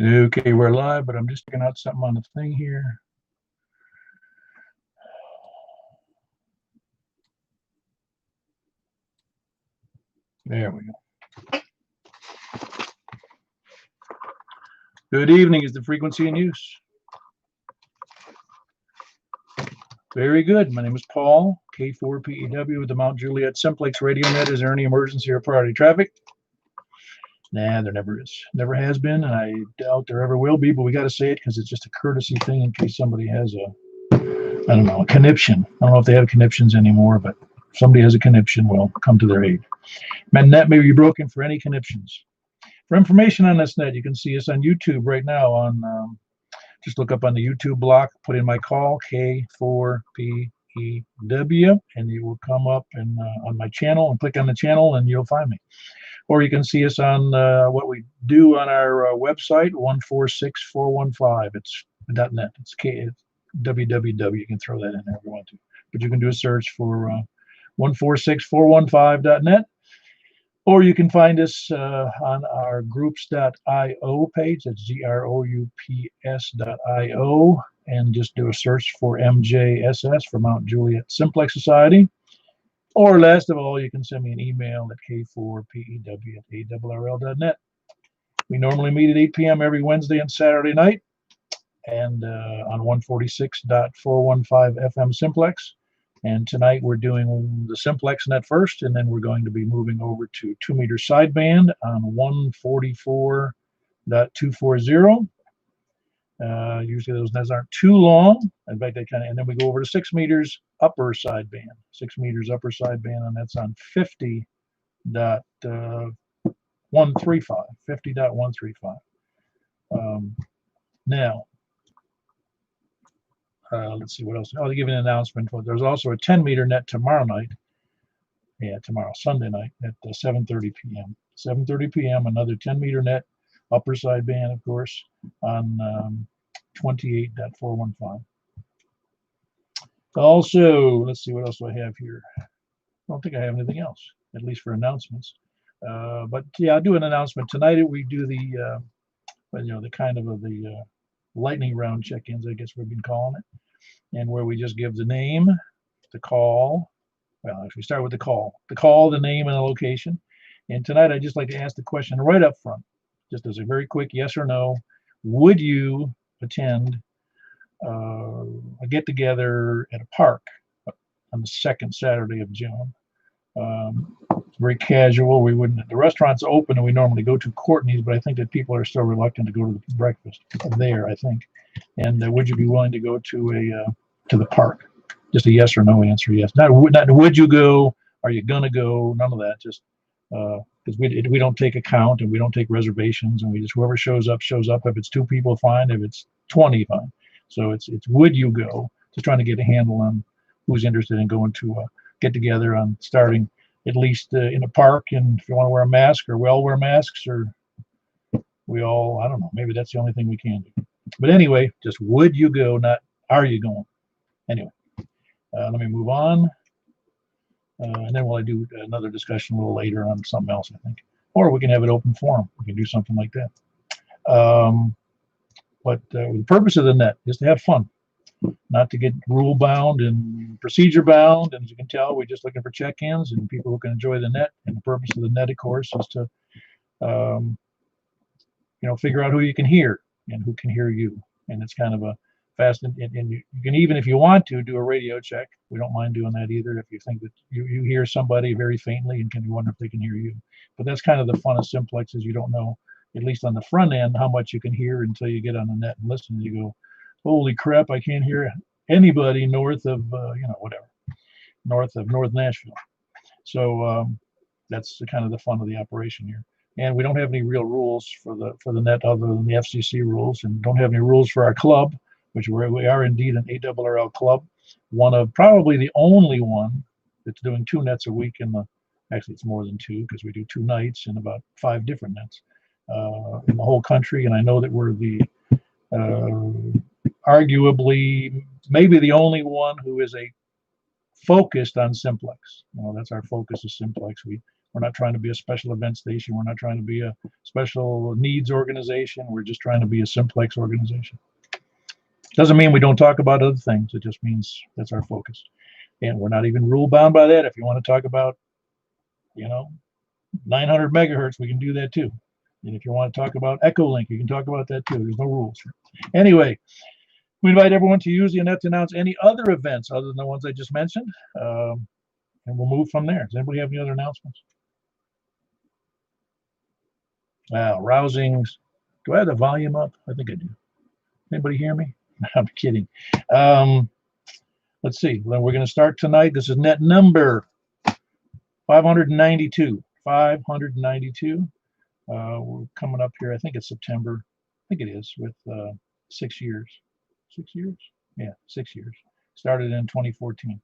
Okay, we're live, but I'm just checking out something on the thing here. There we go. Good evening. Is the frequency in use? Very good. My name is Paul, K4PEW with the Mount Juliet Simplex Radio Net. Is there any emergency or priority traffic? Nah, there never is. Never has been, and I doubt there ever will be, but we got to say it because it's just a courtesy thing in case somebody has I don't know, a conniption. I don't know if they have conniptions anymore, but if somebody has a conniption, well, come to their aid. Net may be broken for any conniptions. For information on this net, you can see us on YouTube right now. Just look up on the YouTube block, put in my call, K4PEW, and you will come up and on my channel and click on the channel and you'll find me. Or you can see us on what we do on our website, 146415. It's .net. It's www. You can throw that in there if you want to. But you can do a search for 146415.net. Or you can find us on our groups.io page. That's groups.io. And just do a search for MJSS for Mount Juliet Simplex Society. Or last of all, you can send me an email at k4pew@arrl.net. We normally meet at 8 p.m. every Wednesday and Saturday night, and on 146.415 FM Simplex. And tonight we're doing the Simplex Net first, and then we're going to be moving over to 2-meter sideband on 144.240. Usually those nets aren't too long. In fact, and then we go over to 6 meters upper sideband. 6 meters upper sideband, and that's on 50.135. 50.135. Now, let's see what else. I'll give you an announcement. There's also a 10-meter net tomorrow night. Yeah, tomorrow, Sunday night at 7:30 p.m. 7:30 p.m. Another 10-meter net, upper sideband, of course, on 28.415. Also, let's see what else do I have here. I don't think I have anything else, at least for announcements. But yeah, I'll do an announcement tonight. We do the kind of the lightning round check-ins, I guess we've been calling it, and where we just give the name, the call. Well, actually, start with the call, the name, and the location. And tonight, I'd just like to ask the question right up front, just as a very quick yes or no: would you attend a get-together at a park on the second Saturday of June? It's very casual. We wouldn't. The restaurant's open, and we normally go to Courtney's, but I think that people are still reluctant to go to the breakfast there, I think. And would you be willing to go to the park? Just a yes or no answer. Yes. Not would you go? Are you gonna go? None of that. Just because we don't take account and we don't take reservations, and we just whoever shows up shows up. If it's 2 people, fine. If it's 20, fine. So it's would you go? Just trying to get a handle on who's interested in going to get together on starting at least in a park. And if you want to wear a mask, or we all wear masks, or we all, I don't know, maybe that's the only thing we can do. But anyway, just would you go, not are you going. Anyway, let me move on. And then we'll do another discussion a little later on something else, I think. Or we can have an open forum. We can do something like that. But the purpose of the net is to have fun, not to get rule bound and procedure bound. And as you can tell, we're just looking for check-ins and people who can enjoy the net. And the purpose of the net, of course, is to figure out who you can hear and who can hear you. And it's kind of a fast, and you can, even if you want to, do a radio check. We don't mind doing that either if you think that you hear somebody very faintly and you wonder if they can hear you. But that's kind of the fun of Simplex, is you don't know, at least on the front end, how much you can hear until you get on the net and listen. And you go, holy crap, I can't hear anybody north of north Nashville. So that's kind of the fun of the operation here. And we don't have any real rules for the net other than the FCC rules, and don't have any rules for our club, which we are indeed an ARRL club, one of probably the only one that's doing 2 nets a week actually it's more than 2, because we do 2 nights and about 5 different nets in the whole country. And I know that we're the arguably maybe the only one who is focused on Simplex. That's our focus is Simplex. We're not trying to be a special event station. We're not trying to be a special needs organization. We're just trying to be a simplex organization. Doesn't mean we don't talk about other things. It just means that's our focus. And we're not even rule bound by that. If you want to talk about, 900 megahertz, we can do that too. And if you want to talk about Echolink, you can talk about that too. There's no rules. Anyway, we invite everyone to use the net to announce any other events other than the ones I just mentioned. And we'll move from there. Does anybody have any other announcements? Rousing. Do I have the volume up? I think I do. Anybody hear me? I'm kidding. Let's see. Well, we're going to start tonight. This is net number 592. 592. We're coming up here. I think it's September. I think it is with 6 years. 6 years? Yeah, 6 years. Started in 2014.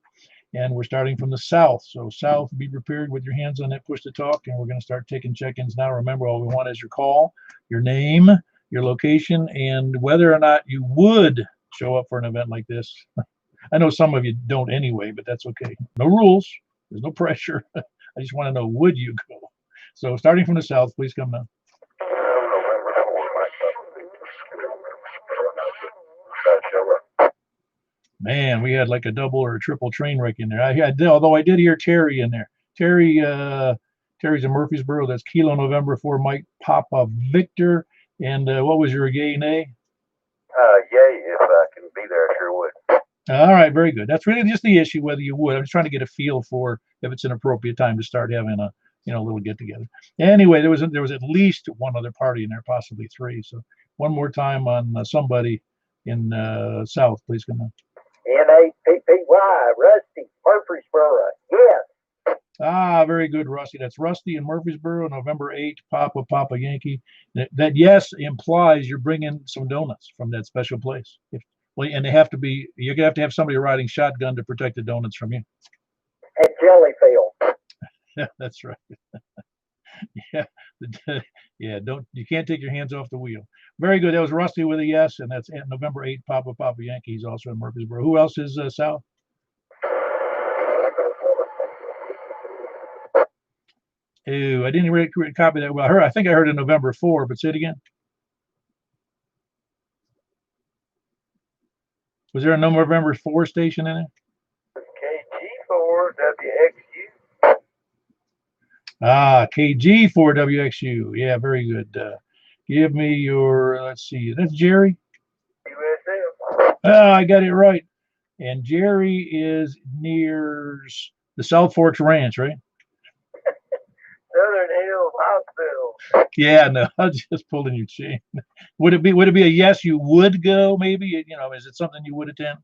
And we're starting from the south. So south, be prepared with your hands on that push to talk. And we're going to start taking check-ins now. Remember, all we want is your call, your name, your location, and whether or not you would show up for an event like this. I know some of you don't anyway, but that's okay. No rules. There's no pressure. I just want to know, would you go? So starting from the south, please come now. Man, we had like a double or a triple train wreck in there. Although I did hear Terry in there. Terry's in Murfreesboro. That's Kilo November 4 Mike Papa Victor. And what was your yay, nay? Yay, if I can be there, I sure would. All right, very good. That's really just the issue, whether you would. I'm just trying to get a feel for if it's an appropriate time to start having a little get together. Anyway, there was at least one other party in there, possibly three. So one more time on somebody in South, please come on. Nappy, Rusty, Murfreesboro. Yes. Very good, Rusty. That's Rusty in Murfreesboro, November 8th, Papa Yankee. That yes implies you're bringing some donuts from that special place. And they have to be. You're gonna have to have somebody riding shotgun to protect the donuts from you. At Jellyfield. Yeah, that's right. Yeah, yeah. You can't take your hands off the wheel. Very good. That was Rusty with a yes, and that's November 8th, Papa Yankee. He's also in Murfreesboro. Who else is South? Ooh, I didn't really copy that. Well, I think I heard it November 4, but say it again. Was there a November 4 station in it? KG4WXU. KG4WXU. Yeah, very good. Give me your, let's see, that's Jerry? USF. I got it right. And Jerry is near the South Forks Ranch, right? Southern Hills Hospital. Yeah, no, I was just pulling your chain. Would it be a yes? You would go, maybe? Is it something you would attend?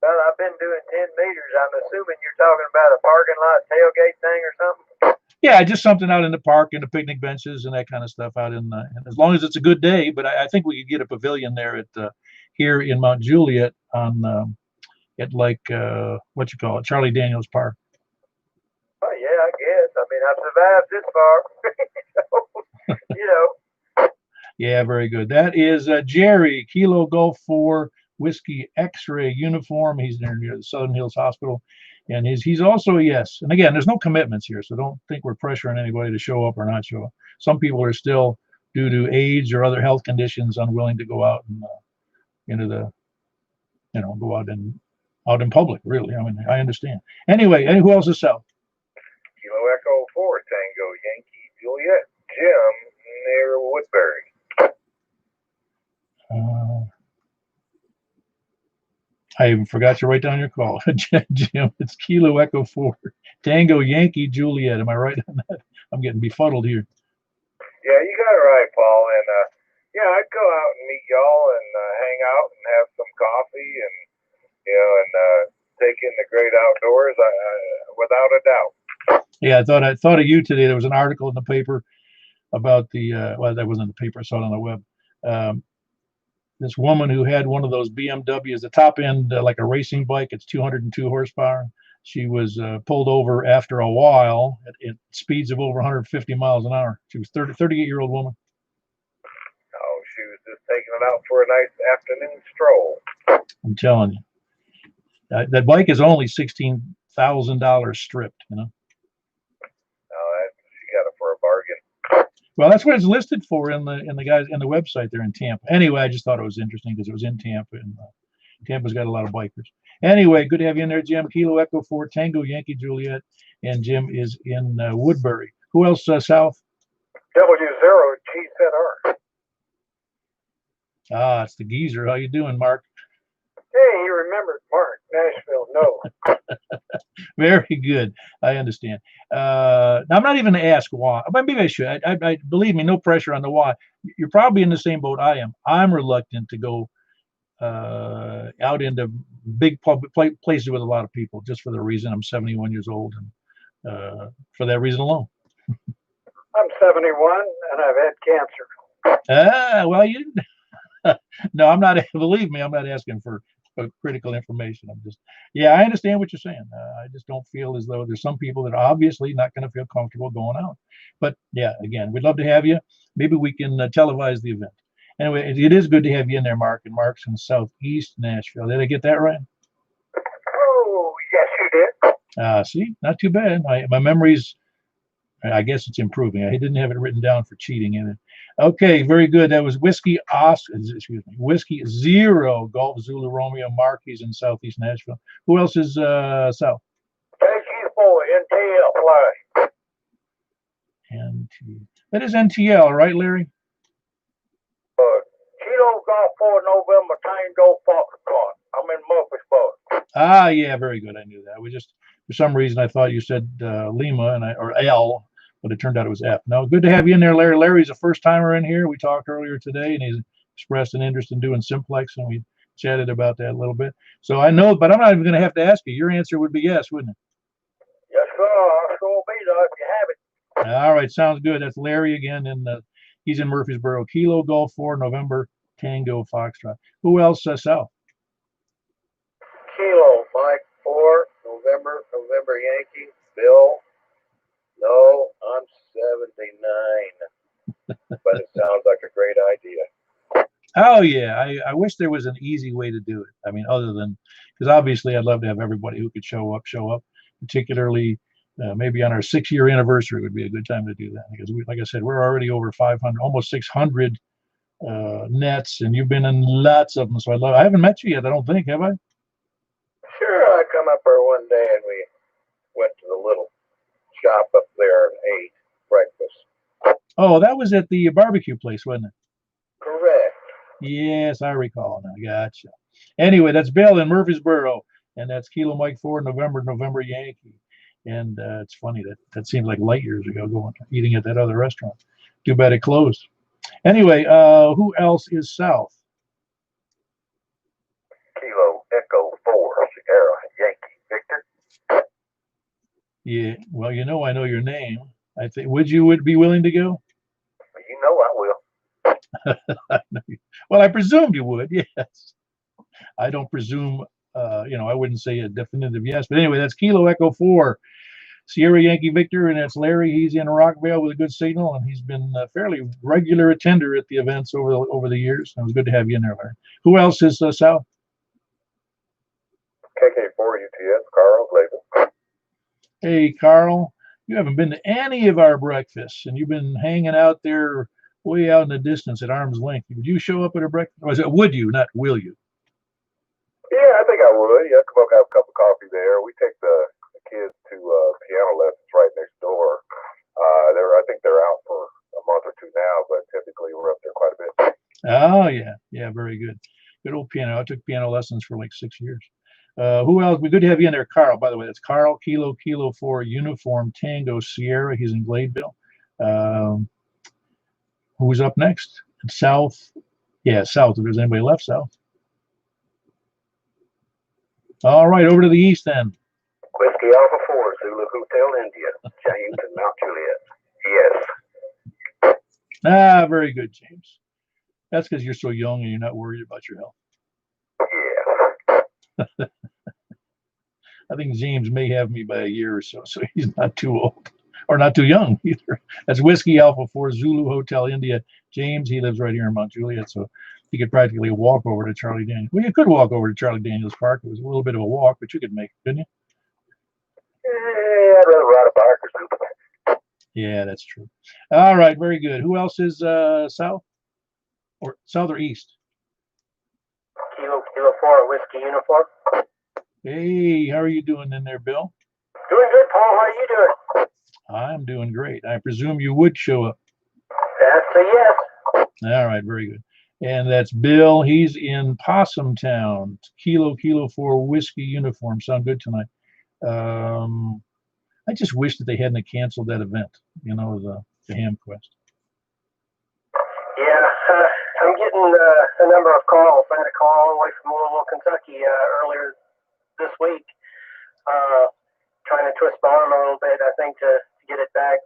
Well, I've been doing 10 meters. I'm assuming you're talking about a parking lot tailgate thing or something. Yeah, just something out in the park and the picnic benches and that kind of stuff out in. As long as it's a good day, but I think we could get a pavilion there at here in Mount Juliet on at like what you call it, Charlie Daniels Park. Oh yeah, I guess. I mean, I've survived this far. Yeah, very good. That is Jerry, Kilo Golf 4 Whiskey X-ray uniform. He's near the Southern Hills Hospital, and he's also a yes. And again, there's no commitments here, so don't think we're pressuring anybody to show up or not show up. Some people are still, due to age or other health conditions, unwilling to go out and go out in public. Really, I mean, I understand. Anyway, who else is South? Kilo Echo 4 Tango Yankee Juliet Jim near Woodbury. I even forgot to write down your call. Jim, it's Kilo Echo 4 Tango Yankee Juliet. Am I right on that? I'm getting befuddled here. Yeah, you got it right, Paul. And yeah, I'd go out and meet y'all and hang out and have some coffee and take in the great outdoors, without a doubt. Yeah, I thought of you today. There was an article in the paper about well, that wasn't in the paper. I saw it on the web. This woman who had one of those BMWs, the top end, like a racing bike. It's 202 horsepower. She was pulled over after a while at speeds of over 150 miles an hour. She was 38-year-old woman. Oh, she was just taking it out for a nice afternoon stroll. I'm telling you, that bike is only $16,000 stripped. Oh Well, that's what it's listed for in the guys in the website there in Tampa. Anyway, I just thought it was interesting because it was in Tampa, and Tampa's got a lot of bikers. Anyway, good to have you in there, Jim. Kilo Echo 4 Tango Yankee Juliet, and Jim is in Woodbury. Who else south? W0GZR. Ah, it's the geezer. How you doing, Mark? Hey, you remembered Mark, Nashville, no. Very good. I understand. Now, I'm not even going to ask why. Maybe I should. I believe me, no pressure on the why. You're probably in the same boat I am. I'm reluctant to go out into big public places with a lot of people, just for the reason I'm 71 years old, and for that reason alone. I'm 71 and I've had cancer. Well, you. No, I'm not. Believe me, I'm not asking for critical information. I'm just, yeah, I understand what you're saying. I just don't feel as though there's some people that are obviously not going to feel comfortable going out. But yeah, again, we'd love to have you. Maybe we can televise the event. Anyway, it is good to have you in there, Mark. And Mark's in Southeast Nashville. Did I get that right? Oh, yes, you did. See, not too bad. My memory's, I guess it's improving. I didn't have it written down for cheating in it. Okay, very good. That was Whiskey Zero Golf Zulu Romeo Marquis in Southeast Nashville. Who else is south? KG4 NTL flag. That is NTL, right, Larry? Kilo Golf 4 November Tango Foxtrot. I'm in Murfreesboro. Ah, yeah, very good. I knew that. We just, for some reason, I thought you said Lima or L, but it turned out it was F. No, good to have you in there, Larry. Larry's a first timer in here. We talked earlier today, and he's expressed an interest in doing Simplex, and we chatted about that a little bit. So I know, but I'm not even going to have to ask you. Your answer would be yes, wouldn't it? Yes, sir. I'll sure be there if you have it. All right, sounds good. That's Larry again, and he's in Murfreesboro. Kilo Golf 4 November Tango Foxtrot. Who else south? Kilo Mike 4 November Yankee Bill. No, I'm 79, but it sounds like a great idea. Oh yeah, I wish there was an easy way to do it. I mean, other than, because obviously I'd love to have everybody who could show up. Particularly, maybe on our 6-year anniversary would be a good time to do that, because like I said, we're already over 500, almost 600 nets, and you've been in lots of them. So I haven't met you yet. I don't think, have I? Sure, I come up there one day and we went to the little shop up there and ate breakfast. Oh, that was at the barbecue place, wasn't it? Correct. Yes, I recall now. Gotcha. Anyway, that's Bill in Murfreesboro, and that's Kilo Mike 4 November Yankee. And it's funny that seems like light years ago eating at that other restaurant. Too bad it closed. Anyway, who else is south? Kilo Echo 4 Sierra Yankee Victor. Yeah, well, I know your name. I think would you be willing to go? You know I will. Well, I presumed you would. Yes. I don't presume. I wouldn't say a definitive yes, but anyway, that's Kilo Echo 4 Sierra Yankee Victor, and that's Larry. He's in Rockville with a good signal, and he's been a fairly regular attender at the events over the years. It was good to have you in there, Larry. Who else is south? KK4 UTS, Carl Glaven. Hey, Carl, you haven't been to any of our breakfasts, and you've been hanging out there way out in the distance at arm's length. Would you show up at a breakfast? Or is it would you, not will you? Yeah, I think I would. Yeah, come up, have a cup of coffee there. We take the kids to piano lessons right next door. I think they're out for a month or two now, but typically we're up there quite a bit. Oh yeah, very good. Good old piano. I took piano lessons for like 6 years. Who else? We're good to have you in there, Carl. By the way, that's Carl Kilo 4 Uniform Tango Sierra. He's in Gladeville. Who's up next? South. Yeah, south. If there's anybody left south. All right, over to the east then. Whiskey Alpha 4 Zulu Hotel India, James and Mount Juliet. Yes. Ah, very good, James. That's because you're so young and you're not worried about your health. Yeah. I think James may have me by a year or so he's not too old or not too young either. That's Whiskey Alpha 4 Zulu Hotel India. James, he lives right here in Mount Juliet, so he could practically walk over to Charlie Daniels. Well, you could walk over to Charlie Daniels Park. It was a little bit of a walk, but you could make it, couldn't you? Yeah, I'd rather ride a bike or something. Yeah, that's true. All right, very good. Who else is south or east? Kilo 4 whiskey uniform. Hey, how are you doing in there, Bill? Doing good, Paul. How are you doing? I'm doing great. I presume you would show up. That's a yes. All right, very good. And that's Bill. He's in Possum Town. Kilo 4 whiskey uniform. Sound good tonight. I just wish that they hadn't canceled that event. You know, the Ham Quest. Yeah, I'm getting a number of calls. I had a call all the way from Louisville, Kentucky earlier this week, trying to twist my arm a little bit, I think, to get it back.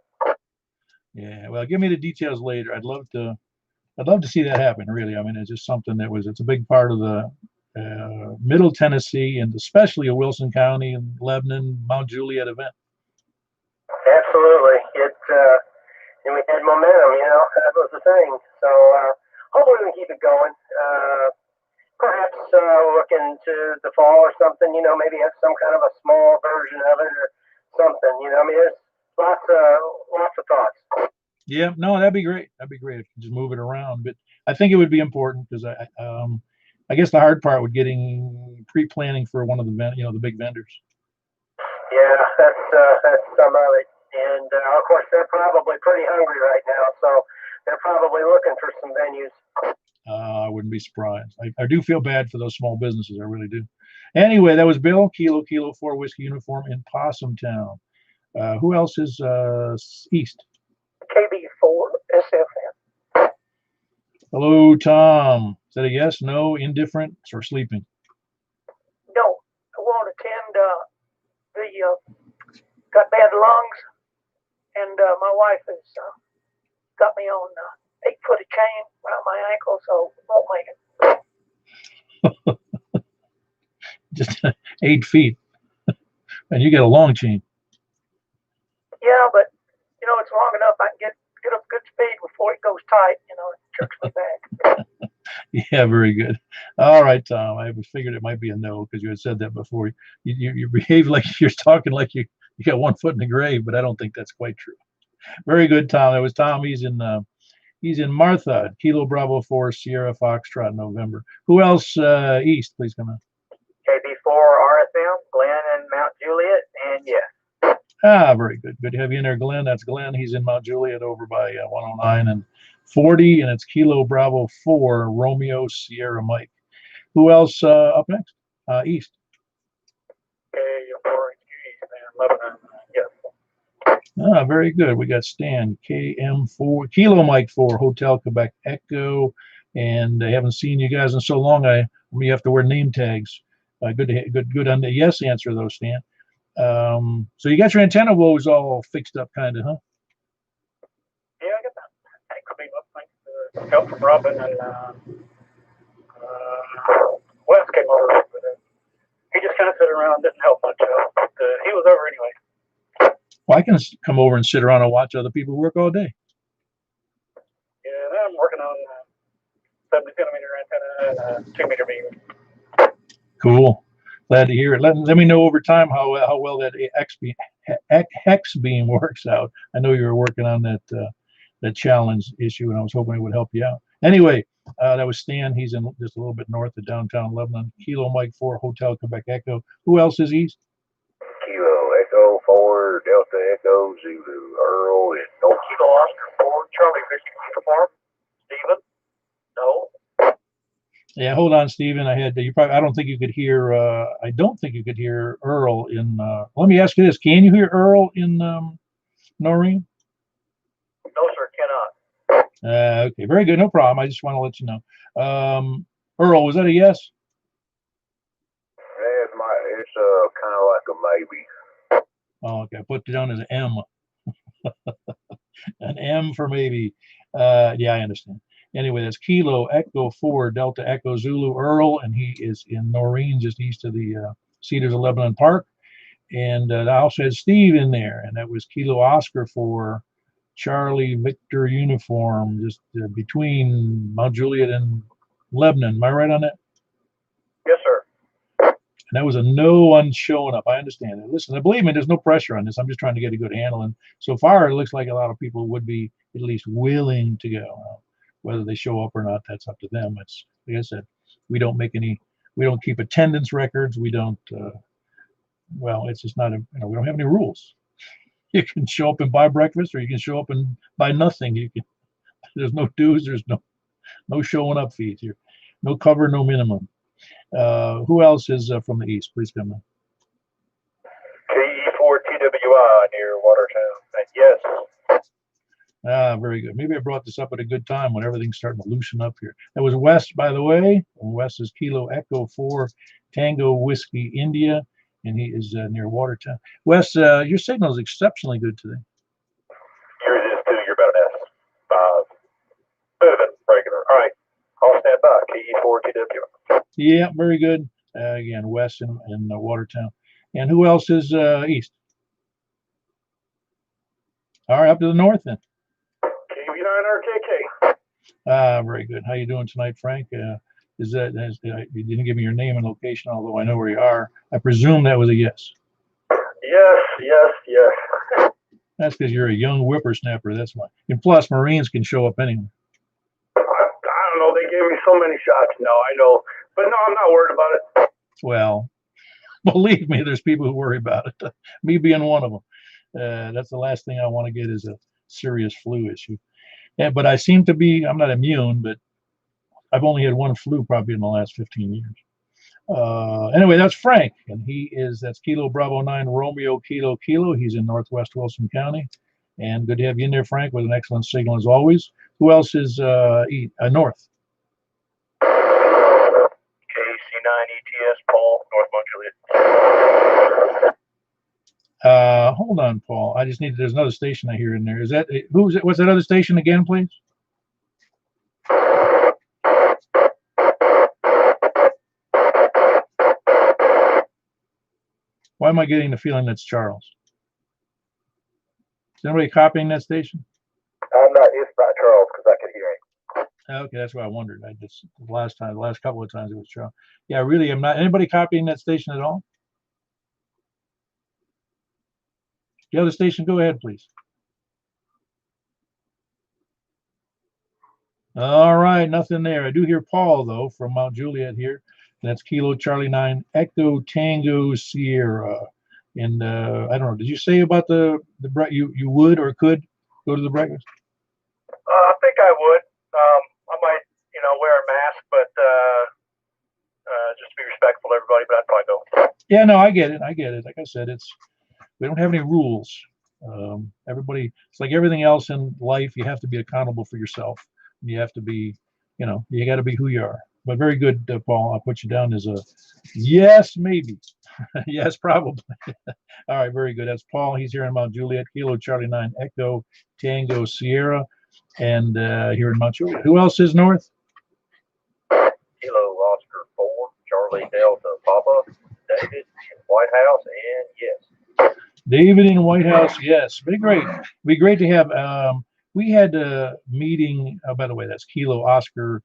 Yeah, well, give me the details later. I'd love to see that happen. Really, I mean, it's just something it's a big part of the Middle Tennessee and especially a Wilson County and Lebanon, Mount Juliet event. Absolutely, and we had momentum. That was the thing. So hopefully we can keep it going. Perhaps look into the fall or something. Maybe have some kind of a small version of it or something. I mean, there's lots of thoughts. Yeah, no, that'd be great. That'd be great if you just move it around. But I think it would be important because I guess the hard part would getting pre-planning for one of the big vendors. Yeah, that's some of it. And of course, they're probably pretty hungry right now, so they're probably looking for some venues. I wouldn't be surprised. I do feel bad for those small businesses. I really do. Anyway, that was Bill, Kilo 4 whiskey uniform in Possum Town. Who else is east? KB4 SFN. Hello, Tom. Is that a yes, no, indifferent, or sleeping? No, I won't attend. Got bad lungs, and my wife has got me on 8-foot of chain around my ankle, so won't make it. Just 8 feet, and you get a long chain. Yeah, but it's long enough. I can get up good speed before it goes tight. It jerks me back. Yeah, very good. All right, Tom. I figured it might be a no because you had said that before. You behave like you're talking like you got 1 foot in the grave, but I don't think that's quite true. Very good, Tom. That was Tom. He's in Martha, Kilo Bravo 4 Sierra Foxtrot, November. Who else east? Please come on. KB4 RSM, Glenn and Mount Juliet, and yeah. Ah, very good. Good to have you in there, Glenn. That's Glenn. He's in Mount Juliet over by 109 and 40, and it's Kilo Bravo 4 Romeo Sierra Mike. Who else up next? East. K4 East, Lebanon, yes. Ah, very good. We got Stan, KM4, Kilo Mike 4, Hotel Quebec Echo, and I haven't seen you guys in so long. You have to wear name tags. Good on the yes answer though, Stan. So you got your antenna woes all fixed up, kind of, huh? Yeah, I got that. Could be thanks to help from Robin and Wes came over. He just kind of sat around, didn't help much, but he was over anyway. Well, I can come over and sit around and watch other people work all day. Yeah, I'm working on 70 centimeter antenna and 2 meter beam. Cool. Glad to hear it. Let me know over time how well that hex beam works out. I know you were working on that challenge issue, and I was hoping it would help you out. Anyway, that was Stan. He's in just a little bit north of downtown Lebanon. Kilo Mike 4 Hotel Quebec Echo. Who else is east? Kilo Echo 4 Delta Echo Zulu Earl and North Kilo Oscar 4 Charlie Victor uniform. Steven? No. Yeah, hold on, Stephen. I don't think you could hear. I don't think you could hear Earl in. Let me ask you this: can you hear Earl in Noreen? No, sir, cannot. Okay, very good. No problem. I just want to let you know. Earl, was that a yes? It's kind of like a maybe. Oh, okay. I put it down as an M. An M for maybe. Yeah, I understand. Anyway, that's Kilo Echo 4 Delta Echo Zulu Earl, and he is in Noreen, just east of the Cedars of Lebanon Park. And I also had Steve in there, and that was Kilo Oscar 4 Charlie Victor uniform, just between Mount Juliet and Lebanon. Am I right on that? Yes, sir. And that was a no one showing up. I understand it. Listen, believe me, there's no pressure on this. I'm just trying to get a good handle. And so far, it looks like a lot of people would be at least willing to go. Whether they show up or not, that's up to them. It's like I said, we don't keep attendance records. We don't. Well, it's just not. We don't have any rules. You can show up and buy breakfast, or you can show up and buy nothing. There's no dues. There's no showing up fees here. No cover, no minimum. Who else is from the east? Please come in. KE4TWI near Watertown. Yes. Very good. Maybe I brought this up at a good time when everything's starting to loosen up here. That was West, by the way. West is Kilo Echo 4 Tango Whiskey India, and he is near Watertown. Wes, your signal is exceptionally good today. Yours is too. You're about an S5. Bit of it regular. All right. I'll stand by. KE4TW. Yeah, very good. Again, West and Watertown. And who else is east? All right, up to the north then. KV9RKK. Very good. How you doing tonight, Frank? You didn't give me your name and location, although I know where you are. I presume that was a yes. Yes. That's because you're a young whippersnapper. That's why. And plus, Marines can show up anywhere. I don't know. They gave me so many shots. No, I know. But no, I'm not worried about it. Well, believe me, there's people who worry about it. Me being one of them. That's the last thing I want to get is a serious flu issue. Yeah, but I seem to be, I'm not immune, but I've only had one flu probably in the last 15 years. Anyway, that's Frank, and that's Kilo Bravo 9 Romeo Kilo Kilo. He's in Northwest Wilson County. And good to have you in there, Frank, with an excellent signal as always. Who else is north? KC9ETS, Paul, North Mount Juliet. Hold on, Paul. There's another station I hear in there. What's that other station again, please? Why am I getting the feeling that's Charles? Is anybody copying that station? I'm not. It's not Charles because I can hear him. Okay, that's what I wondered. The last couple of times it was Charles. Yeah, really, I'm not. Anybody copying that station at all? The other station, go ahead, please. All right, nothing there. I do hear Paul though from Mount Juliet here. That's Kilo Charlie 9 Echo Tango Sierra. And I don't know, did you say about the you would or could go to the breakfast? I think I would. I might, wear a mask, but just to be respectful to everybody, but I'd probably go. Yeah, no, I get it. Like I said, we don't have any rules. It's like everything else in life. You have to be accountable for yourself. You have to be, you got to be who you are. But very good, Paul. I'll put you down as a yes, maybe. Yes, probably. All right, very good. That's Paul. He's here in Mount Juliet, Kilo Charlie 9 Echo Tango Sierra, and here in Mount Juliet. Who else is north? Kilo Oscar 4 Charlie Delta Papa David in White House, and yes. David in White House, yes. Be great to have. We had a meeting. By the way, that's Kilo Oscar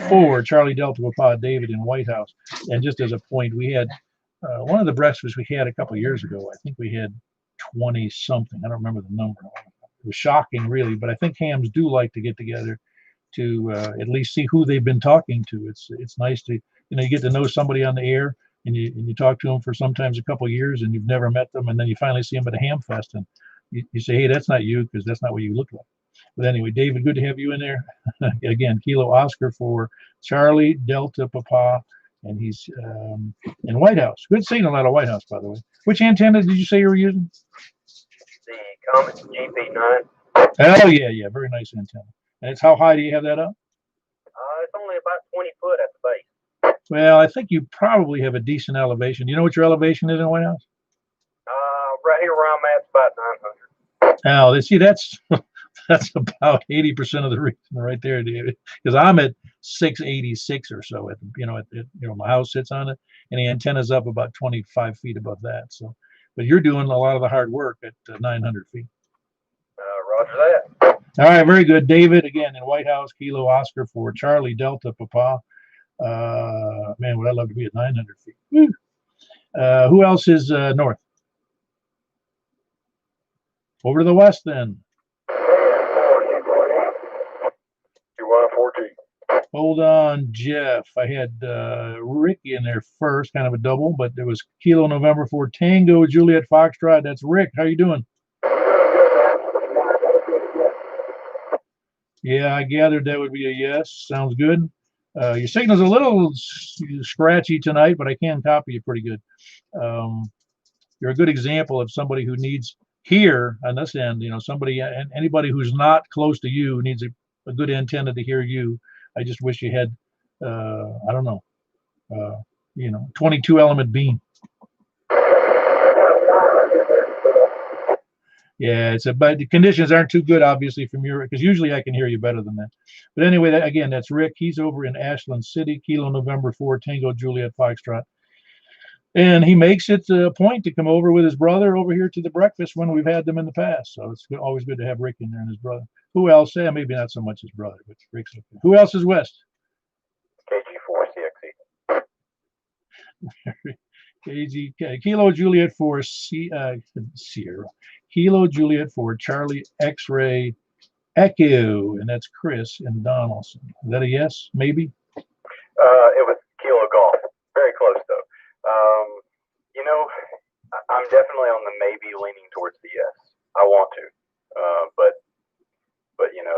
4 Charlie Delta Papa David in White House. And just as a point, we had one of the breakfasts we had a couple of years ago. I think we had 20 something. I don't remember the number. It was shocking, really. But I think hams do like to get together to at least see who they've been talking to. It's nice to you get to know somebody on the air. And you talk to them for sometimes a couple of years and you've never met them, and then you finally see them at a ham fest and you say, hey, that's not you, because that's not what you look like. But anyway, David, good to have you in there. Again, Kilo Oscar for Charlie Delta Papa, and he's in White House. Good signal out of White House, by the way. Which antenna did you say you were using? The Comet GP9. Oh, yeah, very nice antenna. And it's how high do you have that up? It's only about 20 foot at the base. Well, I think you probably have a decent elevation. Do you know what your elevation is in White House? Right here where I'm at, it's about 900. Now, see, that's about 80% of the reason right there, David. Because I'm at 686 or so. My house sits on it, and the antenna's up about 25 feet above that. So, but you're doing a lot of the hard work at 900 feet. Roger that. All right, very good, David. Again, in White House, Kilo Oscar for Charlie Delta Papa. Man, would I love to be at 900 feet. Woo. Who else is north? Over to the west then. QY4G. Hold on, Jeff. I had Ricky in there first, kind of a double, but there was Kilo November 4 Tango Juliet Foxtrot. That's Rick. How you doing? Yeah, I gathered that would be a yes. Sounds good. Your signal's a little scratchy tonight, but I can copy you pretty good. You're a good example of somebody who needs here on this end. You know, somebody and anybody who's not close to you needs a good antenna to hear you. I just wish you had, I don't know, 22 element beam. Yeah, but the conditions aren't too good, obviously, from your, because usually I can hear you better than that. But anyway, again, that's Rick. He's over in Ashland City, Kilo November 4 Tango Juliet Foxtrot. And he makes it a point to come over with his brother over here to the breakfast when we've had them in the past. So it's always good to have Rick in there and his brother. Who else? Maybe not so much his brother, but Rick's okay. Who else is west? KG4CXE. Kilo Juliet 4 Sierra. Kilo Juliet 4 Charlie X-Ray Echo, and that's Chris and Donaldson. Is that a yes? Maybe? It was Kilo Golf. Very close though. I'm definitely on the maybe, leaning towards the yes. I want to, but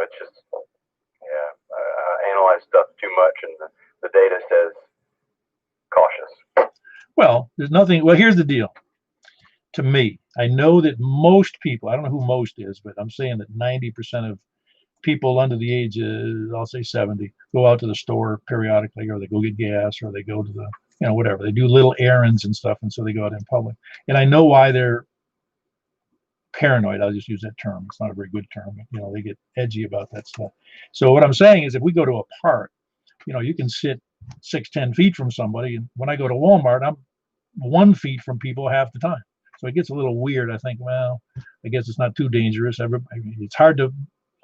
it's just, I analyze stuff too much, and the data says cautious. Well, there's nothing. Well, here's the deal. To me, I know that most people, I don't know who most is, but I'm saying that 90% of people under the age of, I'll say 70, go out to the store periodically, or they go get gas, or they go to the, whatever. They do little errands and stuff, and so they go out in public. And I know why they're paranoid. I'll just use that term. It's not a very good term, but, they get edgy about that stuff. So what I'm saying is, if we go to a park, you can sit 6-10 feet from somebody, and when I go to Walmart, I'm 1 feet from people half the time. So it gets a little weird. I think, well, I guess it's not too dangerous. It's hard to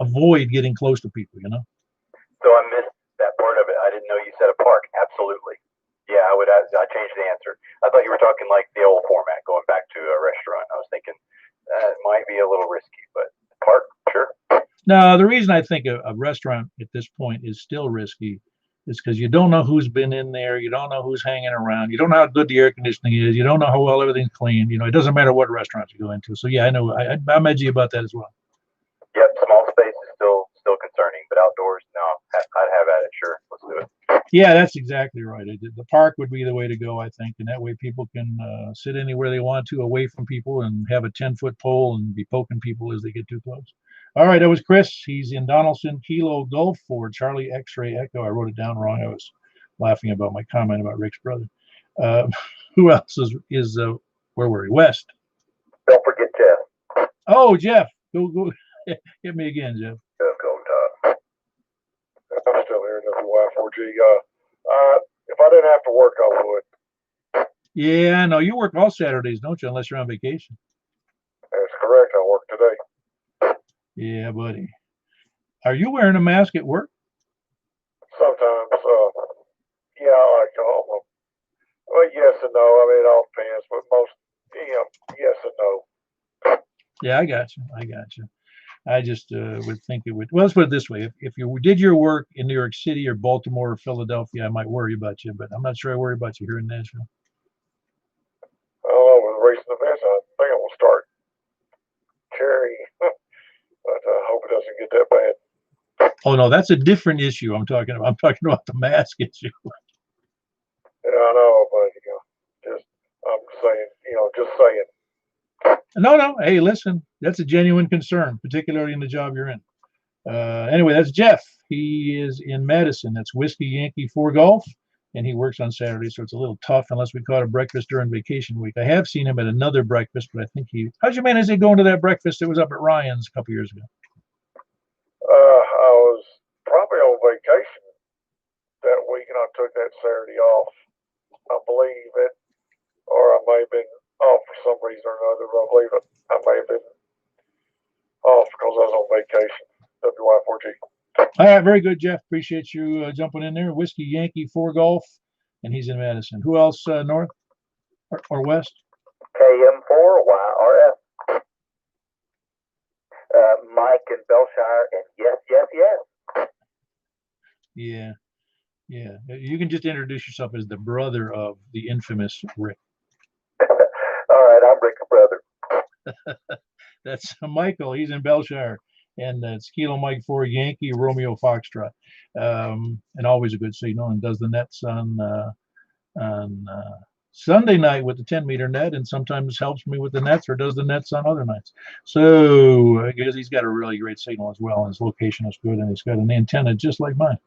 avoid getting close to people, So I missed that part of it. I didn't know you said a park. Absolutely. Yeah, I changed the answer. I thought you were talking like the old format, going back to a restaurant. I was thinking it might be a little risky, but park, sure. No, the reason I think a restaurant at this point is still risky is because you don't know who's been in there. You don't know who's hanging around. You don't know how good the air conditioning is. You don't know how well everything's clean. It doesn't matter what restaurant you go into. So yeah, I know. I'm edgy about that as well. Yep, small space is still concerning, but outdoors, no, I'd have at it. Sure, let's do it. Yeah, that's exactly right. The park would be the way to go, I think, and that way people can sit anywhere they want to, away from people, and have a 10-foot pole and be poking people as they get too close. All right, that was Chris. He's in Donaldson, Kilo Golf for Charlie X-Ray Echo. I wrote it down wrong. I was laughing about my comment about Rick's brother. Who else is where were we? West. Don't forget Jeff. Oh, Jeff. Go. Hit me again, Jeff. Jeff Goldtop. I'm still here in WY4G. If I didn't have to work, I would. Yeah, I know. You work all Saturdays, don't you? Unless you're on vacation. That's correct. I work today. Yeah, buddy. Are you wearing a mask at work? Sometimes. Yeah, I like to hold them. Well, yes and no. I mean, it all depends, but most, yes and no. Yeah, I got you. I just would think it would. Well, let's put it this way: if you did your work in New York City or Baltimore or Philadelphia, I might worry about you, but I'm not sure I worry about you here in Nashville. Oh, with racing events, I think I will start carrying, but I hope it doesn't get that bad. Oh no, that's a different issue. I'm talking about the mask issue. Yeah, I know, but I'm saying, just saying. No. Hey, listen, that's a genuine concern, particularly in the job you're in. Anyway, that's Jeff. He is in Madison. That's Whiskey Yankee 4 Golf, and he works on Saturday, so it's a little tough unless we caught a breakfast during vacation week. I have seen him at another breakfast, but I think how'd you manage to go into that breakfast that was up at Ryan's a couple years ago? I was probably on vacation that week, and I took that Saturday off. I believe it, or I may have been off for some reason or another. I believe it. I may have been off because I was on vacation. WY4G. All right, very good, Jeff. Appreciate you jumping in there. Whiskey Yankee 4 Golf, and he's in Madison. Who else north? or west? KM4YRF. Mike in Belshire, and yes, yes, yes. Yeah, yeah. You can just introduce yourself as the brother of the infamous Rick. All right, I'm Rick's brother. That's Michael. He's in Belshire, and it's Kilo Mike 4 Yankee Romeo Foxtrot, and always a good signal. And does the nets on Sunday night with the 10-meter net, and sometimes helps me with the nets, or does the nets on other nights. So I guess he's got a really great signal as well, and his location is good, and he's got an antenna just like mine.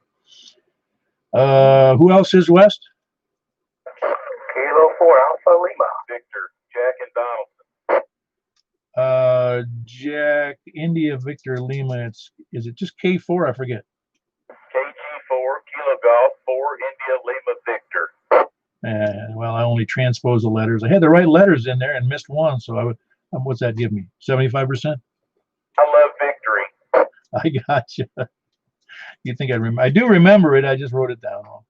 Who else is west? Kilo 4 Alpha Lima. Victor, Jack, and Donaldson. Jack, India, Victor, Lima. Is it just K4? I forget. KG4, Kilo Golf 4, India, Lima, Victor. Well, I only transposed the letters. I had the right letters in there and missed one, so I would. What's that give me? 75%? I love victory. I got you. You think I remember? I do remember it. I just wrote it down wrong.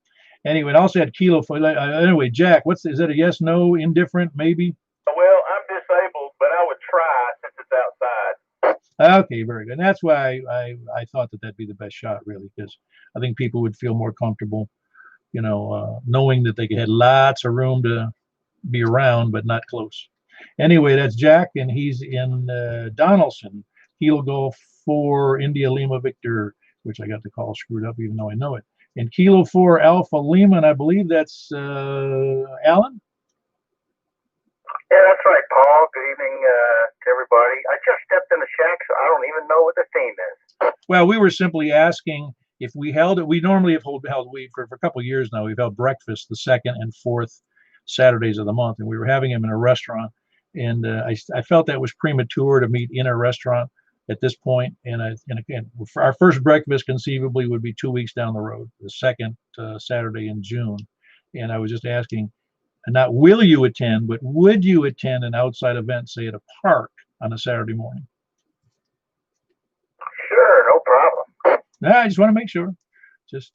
Anyway, it also had Kilo. Anyway, Jack, is that a yes, no, indifferent, maybe? Well, I'm disabled, but I would try since it's outside. Okay, very good. And that's why I thought that'd be the best shot, really, because I think people would feel more comfortable, knowing that they had lots of room to be around, but not close. Anyway, that's Jack, and he's in Donaldson. Kilo Golf 4 India Lima Victor, which I got the call screwed up, even though I know it. And Kilo 4 Alpha Lima, and I believe that's Alan. Yeah, that's right, Paul. Good evening to everybody. I just stepped in the shack, so I don't even know what the theme is. Well, we were simply asking if we held it. We normally have held for a couple of years now. We've held breakfast the second and fourth Saturdays of the month, and we were having them in a restaurant. And I felt that was premature to meet in a restaurant at this point. And again, for our first breakfast conceivably would be 2 weeks down the road, the second Saturday in June. And I was just asking, not will you attend, but would you attend an outside event, say at a park on a Saturday morning? Sure, no problem. I just want to make sure. Just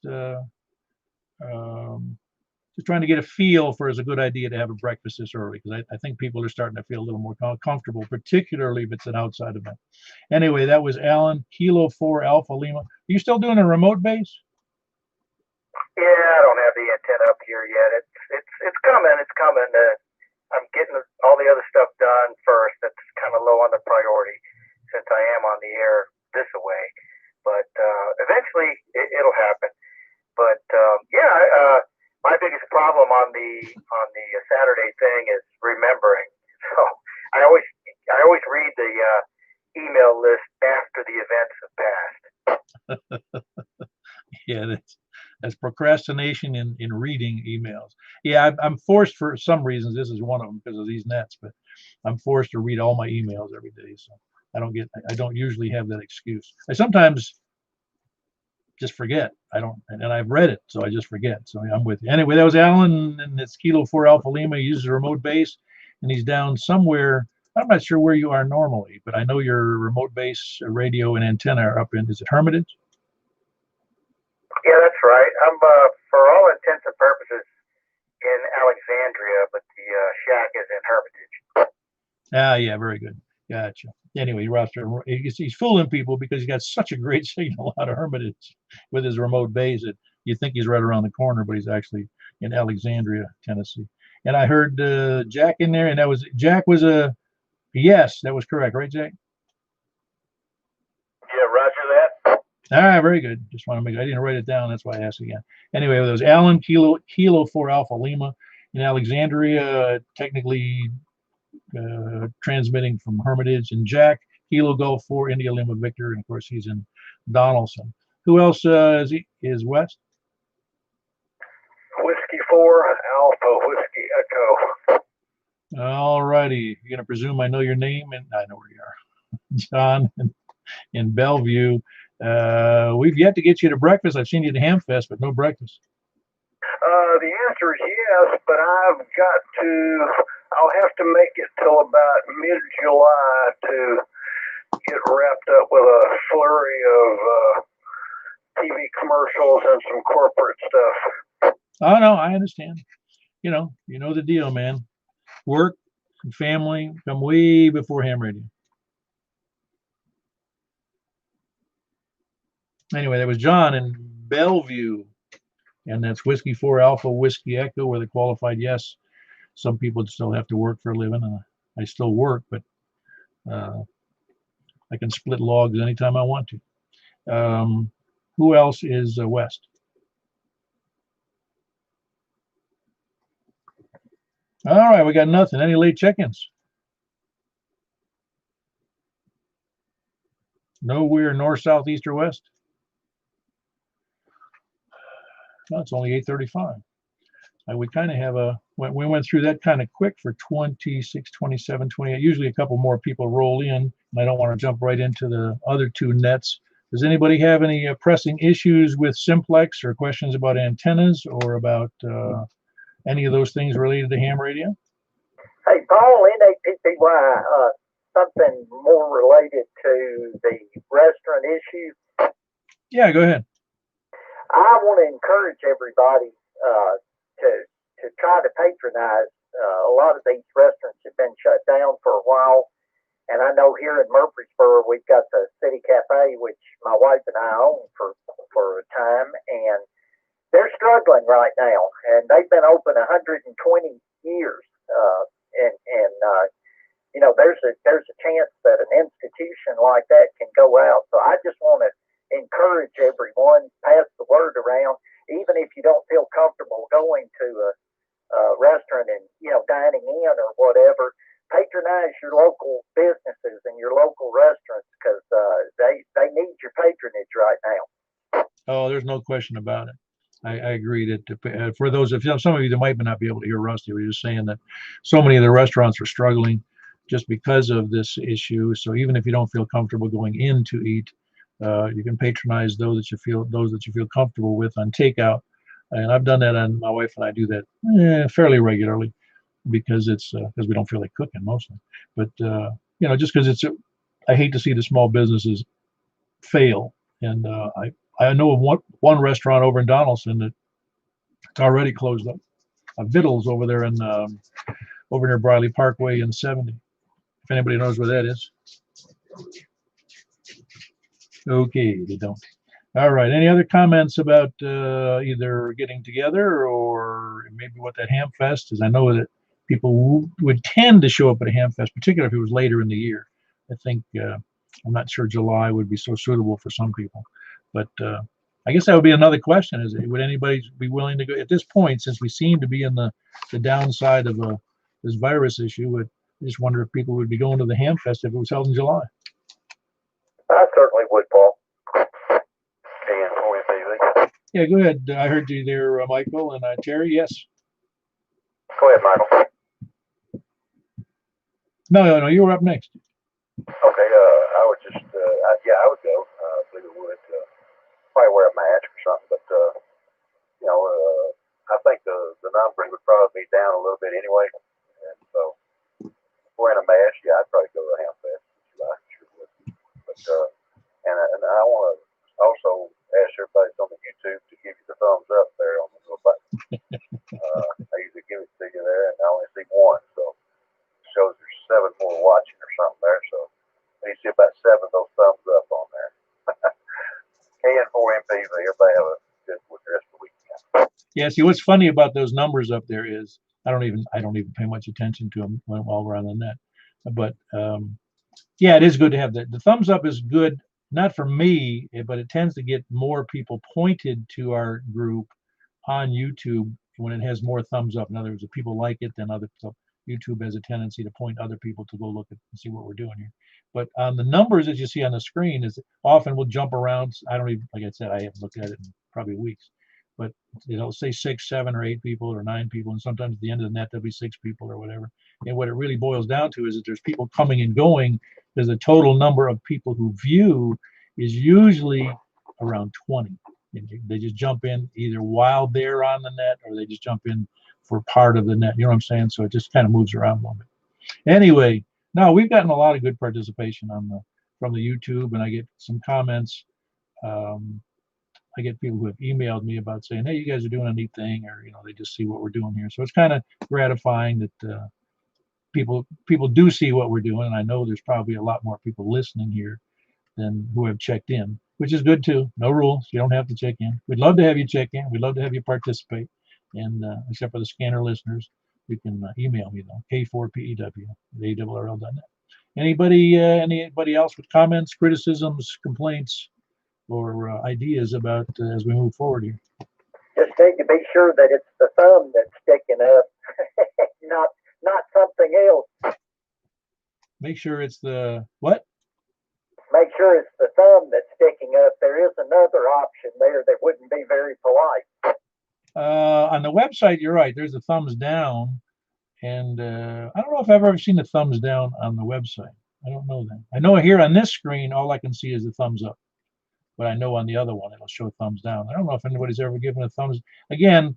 trying to get a feel for is a good idea to have a breakfast this early, because I think people are starting to feel a little more comfortable, particularly if it's an outside event. Anyway, that was Alan, Kilo 4 Alpha Lima. Are you still doing a remote base? Yeah, I don't have the antenna up here yet. It's coming. It's coming. I'm getting all the other stuff done first. That's kind of low on the priority since I am on the air this away. But eventually it'll happen. But my biggest problem on the Saturday thing is remembering. So I always read the email list after the events have passed. Yeah, that's procrastination in reading emails. Yeah, I'm forced for some reasons. This is one of them because of these nets, but I'm forced to read all my emails every day. So I don't usually have that excuse. I sometimes just forget. And I've read it, so I just forget. So I'm with you. Anyway, that was Alan, and it's Kilo 4 Alpha Lima. He uses a remote base, and he's down somewhere. I'm not sure where you are normally, but I know your remote base radio and antenna are up in, is it Hermitage? Yeah, that's right. I'm, for all intents and purposes, in Alexandria, but the shack is in Hermitage. Yeah, very good. Gotcha. Anyway, he's fooling people because he's got such a great signal out of Hermitage with his remote base that you think he's right around the corner, but he's actually in Alexandria, Tennessee. And I heard Jack in there, and Jack was a yes, that was correct, right, Jack? Yeah, roger that. All right, very good. Just want to I didn't write it down. That's why I asked again. Anyway, there was Alan, Kilo 4 Alpha Lima in Alexandria, technically transmitting from Hermitage, and Jack, Kilo Golf 4 India Lima Victor, and of course he's in Donaldson. Who else is west? Whiskey 4 Alpha Whiskey Echo. All righty. You're gonna presume I know your name, and I know where you are. John in Bellevue. We've yet to get you to breakfast. I've seen you at Hamfest, but no breakfast. The answer is yes, but I'll have to make it till about mid-July to get wrapped up with a flurry of TV commercials and some corporate stuff. Oh no, I understand. You know the deal, man. Work and family come way before ham radio. Anyway, that was John in Bellevue, and that's Whiskey 4 Alpha Whiskey Echo with a qualified yes. Some people still have to work for a living, and I still work, but I can split logs anytime I want to. Who else is west? All right, we got nothing. Any late check-ins? Nowhere north, south, east, or west? Well, it's only 8:35. We kind of have we went through that kind of quick for 26, 27, 28. Usually a couple more people roll in, and I don't want to jump right into the other two nets. Does anybody have any pressing issues with Simplex or questions about antennas or about any of those things related to ham radio? Hey, Paul, NAPPY, something more related to the restaurant issue. Yeah, go ahead. I want to encourage everybody to try to patronize. A lot of these restaurants have been shut down for a while, and I know here in Murfreesboro we've got the City Cafe, which my wife and I own for a time, and they're struggling right now. And they've been open 120 years, you know, there's a chance that an institution like that can go out. So I just want to encourage everyone, pass the word around, even if you don't feel comfortable going to a restaurant and, you know, dining in or whatever, patronize your local businesses and your local restaurants, because they need your patronage right now. Oh, there's no question about it. I agree that for those, if some of you that might not be able to hear Rusty, we're just saying that so many of the restaurants are struggling just because of this issue. So even if you don't feel comfortable going in to eat, you can patronize those that you feel comfortable with on takeout. And I've done that, and my wife and I do that fairly regularly because because we don't feel like cooking mostly. But you know, just because I hate to see the small businesses fail. And I know of one restaurant over in Donaldson that it's already closed up. Vittles over there over near Briley Parkway in 70. If anybody knows where that is. Okay, they don't. All right. Any other comments about either getting together or maybe what that ham fest is? I know that people would tend to show up at a ham fest, particularly if it was later in the year. I think I'm not sure July would be so suitable for some people, but I guess that would be another question: is would anybody be willing to go at this point, since we seem to be in the downside of this virus issue? I just wonder if people would be going to the ham fest if it was held in July. I certainly would, Paul. Yeah, go ahead. I heard you there, Michael and Terry. Yes. Go ahead, Michael. No, you were up next. Okay, I would just, I would go. I believe it would. Probably wear a mask or something, but, you know, I think the numbers would probably be down a little bit anyway. And so, wearing a mask, yeah, I'd probably go to the ham fest. I sure would. But, and I want to also ask everybody on the YouTube to give you the thumbs up there on the little button. I usually give it to you there, and I only see one, so it shows there's 7 more watching or something there. So you see about 7 of those thumbs up on there. KN4MPV, everybody have a good rest of the weekend. Yeah, see, what's funny about those numbers up there is I don't even pay much attention to them while we're on the net. But yeah, it is good to have the thumbs up is good. Not for me, but it tends to get more people pointed to our group on YouTube when it has more thumbs up. In other words, if people like it, then so YouTube has a tendency to point other people to go look at and see what we're doing here. But on the numbers that you see on the screen is often will jump around. I don't even, like I said, I haven't looked at it in probably weeks. But it'll say 6, 7, or 8 people or 9 people, and sometimes at the end of the net there'll be 6 people or whatever. And what it really boils down to is that there's people coming and going. There's a total number of people who view is usually around 20. And they just jump in either while they're on the net or they just jump in for part of the net. You know what I'm saying? So it just kind of moves around a little bit. Anyway, now we've gotten a lot of good participation from the YouTube, and I get some comments. I get people who have emailed me about saying, hey, you guys are doing a neat thing, or, you know, they just see what we're doing here. So it's kind of gratifying that people do see what we're doing, and I know there's probably a lot more people listening here than who have checked in, which is good too. No rules. You don't have to check in. We'd love to have you check in. We'd love to have you participate. And except for the scanner listeners, you can email me though, k4pew@arrl.net. Anybody else with comments, criticisms, complaints, or ideas about as we move forward here? Just need to be sure that it's the thumb that's sticking up, not something else. Make sure it's the what? Make sure it's the thumb that's sticking up. There is another option there that wouldn't be very polite. On the website, you're right. There's a thumbs down, and I don't know if I've ever seen a thumbs down on the website. I don't know that. I know here on this screen, all I can see is the thumbs up, but I know on the other one it'll show thumbs down. I don't know if anybody's ever given a thumbs. Again,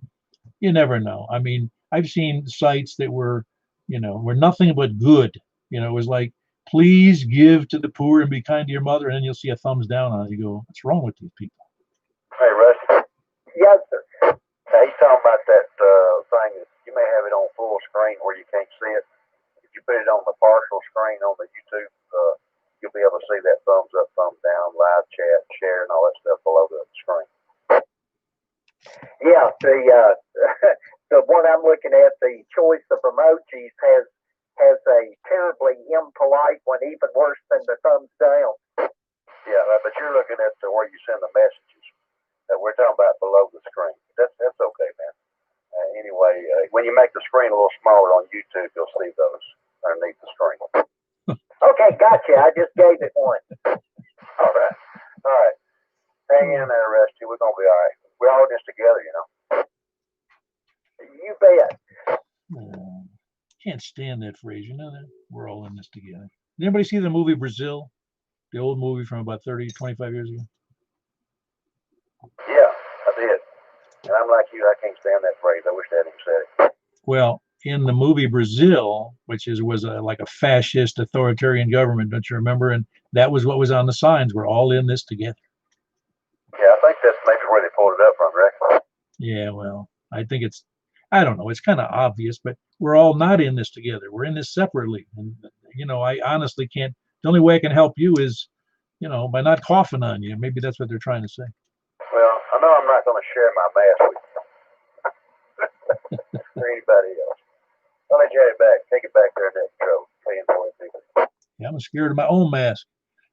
you never know. I mean, I've seen sites that were nothing but good. It was like, please give to the poor and be kind to your mother, and then you'll see a thumbs down on it. You go, what's wrong with these people? Hey, Rusty. Yes, sir. Hey, he's talking about that thing. You may have it on full screen where you can't see it. If you put it on the partial screen on the YouTube, you'll be able to see that thumbs up, thumbs down, live chat, share, and all that stuff below the screen. Yeah, the one I'm looking at, the choice of emojis has a terribly impolite one, even worse than the thumbs down. Yeah, but you're looking at where you send the messages that we're talking about below the screen. That's okay, man. Anyway, when you make the screen a little smaller on YouTube, you'll see those underneath the screen. Okay, gotcha. I just gave it one. All right. Hang in there, Rusty. We're gonna be all right. We're all in this together, You bet. Can't stand that phrase. That we're all in this together. Did anybody see the movie Brazil? The old movie from about 30, 25 years ago? Yeah, I did. And I'm like you, I can't stand that phrase. I wish they hadn't said it. Well, in the movie Brazil, which was like a fascist authoritarian government, don't you remember? And that was what was on the signs. We're all in this together. Yeah, I think that's maybe where they pulled it up from, right? Yeah, well, I think I don't know, it's kind of obvious, but we're all not in this together. We're in this separately. And, I honestly can't, the only way I can help you is, by not coughing on you. Maybe that's what they're trying to say. Well, I know I'm not going to share my mask with you or anybody else. I'll let you have it back. Take it back there in that control. Yeah, I'm scared of my own mask.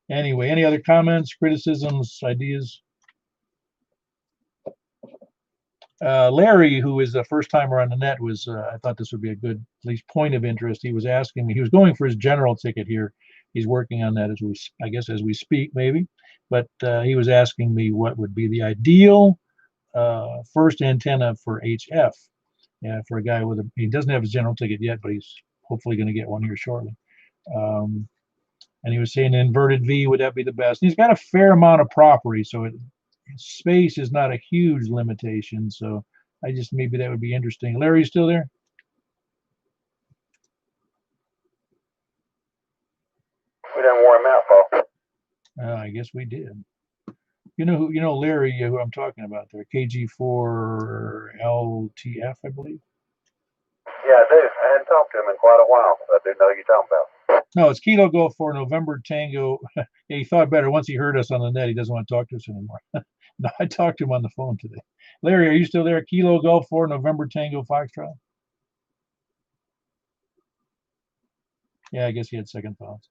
Anyway, any other comments, criticisms, ideas? Larry, who is the first timer on the net, was I thought this would be a good, at least, point of interest. He was asking me, he was going for his general ticket here. He's working on that as we speak, maybe. But he was asking me what would be the ideal first antenna for HF. For a guy he doesn't have his general ticket yet, but he's hopefully going to get one here shortly. And he was saying inverted V, would that be the best? And he's got a fair amount of property, so space is not a huge limitation. So maybe that would be interesting. Larry, you still there? We didn't wear him out, Paul. I guess we did. Larry, who I'm talking about there, KG4LTF, I believe. Yeah, I do. I hadn't talked to him in quite a while. I do know who you're talking about. No, it's Kilo Golf for November Tango. Yeah, he thought better. Once he heard us on the net, he doesn't want to talk to us anymore. No, I talked to him on the phone today. Larry, are you still there? Kilo Golf for November Tango Foxtrot. Yeah, I guess he had second thoughts.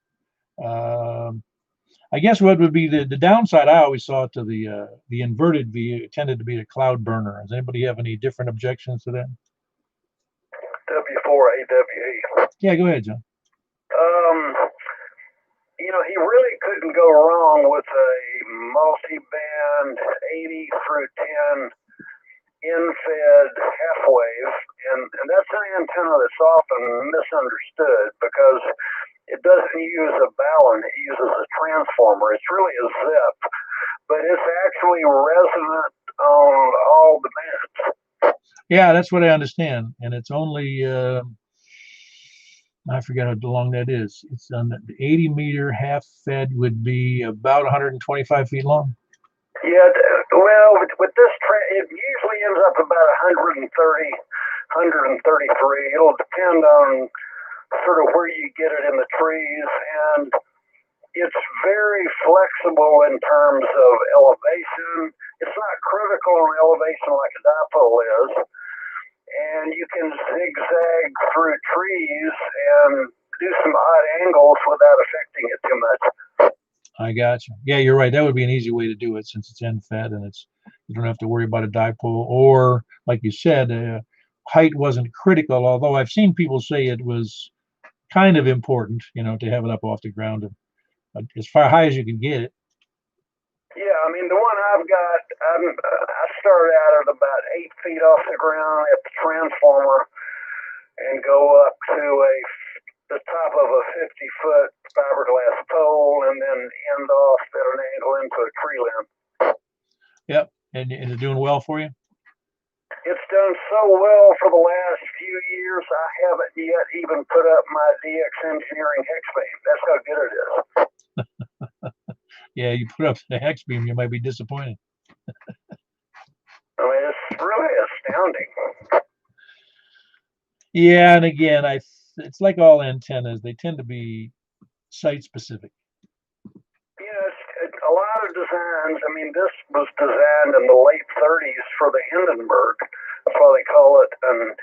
I guess what would be the downside I always saw to the inverted V, it tended to be a cloud burner. Does anybody have any different objections to that? W4AWE. Yeah, go ahead, John. He really couldn't go wrong with a multi-band 80 through 10 in-fed half wave, and that's an antenna that's often misunderstood because it doesn't use a balun, it uses a transformer. It's really a zip, but it's actually resonant on all the bands. Yeah, that's what I understand, and it's only I forget how long that is. It's on the 80-meter half fed would be about 125 feet long. Yeah, well, with this it usually ends up about 130, 133. It'll depend on sort of where you get it in the trees, and it's very flexible in terms of elevation. It's not critical in elevation like a dipole is, and you can zigzag through trees and do some odd angles without affecting it too much. I got you. Yeah, you're right. That would be an easy way to do it since it's end fed and you don't have to worry about a dipole, or like you said, height wasn't critical. Although I've seen people say it was kind of important, to have it up off the ground as far high as you can get it. Yeah, I mean the one I've got, I started out at about 8 feet off the ground at the transformer, and go up to the top of a 50-foot fiberglass pole, and then end off at an angle into a tree limb. Yep, and it's doing well for you? It's done so well for the last few years, I haven't yet even put up my DX Engineering hex beam. That's how good it is. Yeah, you put up the hex beam, you might be disappointed. I mean, it's really astounding. Yeah, and again, it's like all antennas; they tend to be site specific. A lot of designs. I mean, this was designed in the late 30s for the Hindenburg. That's why they call it an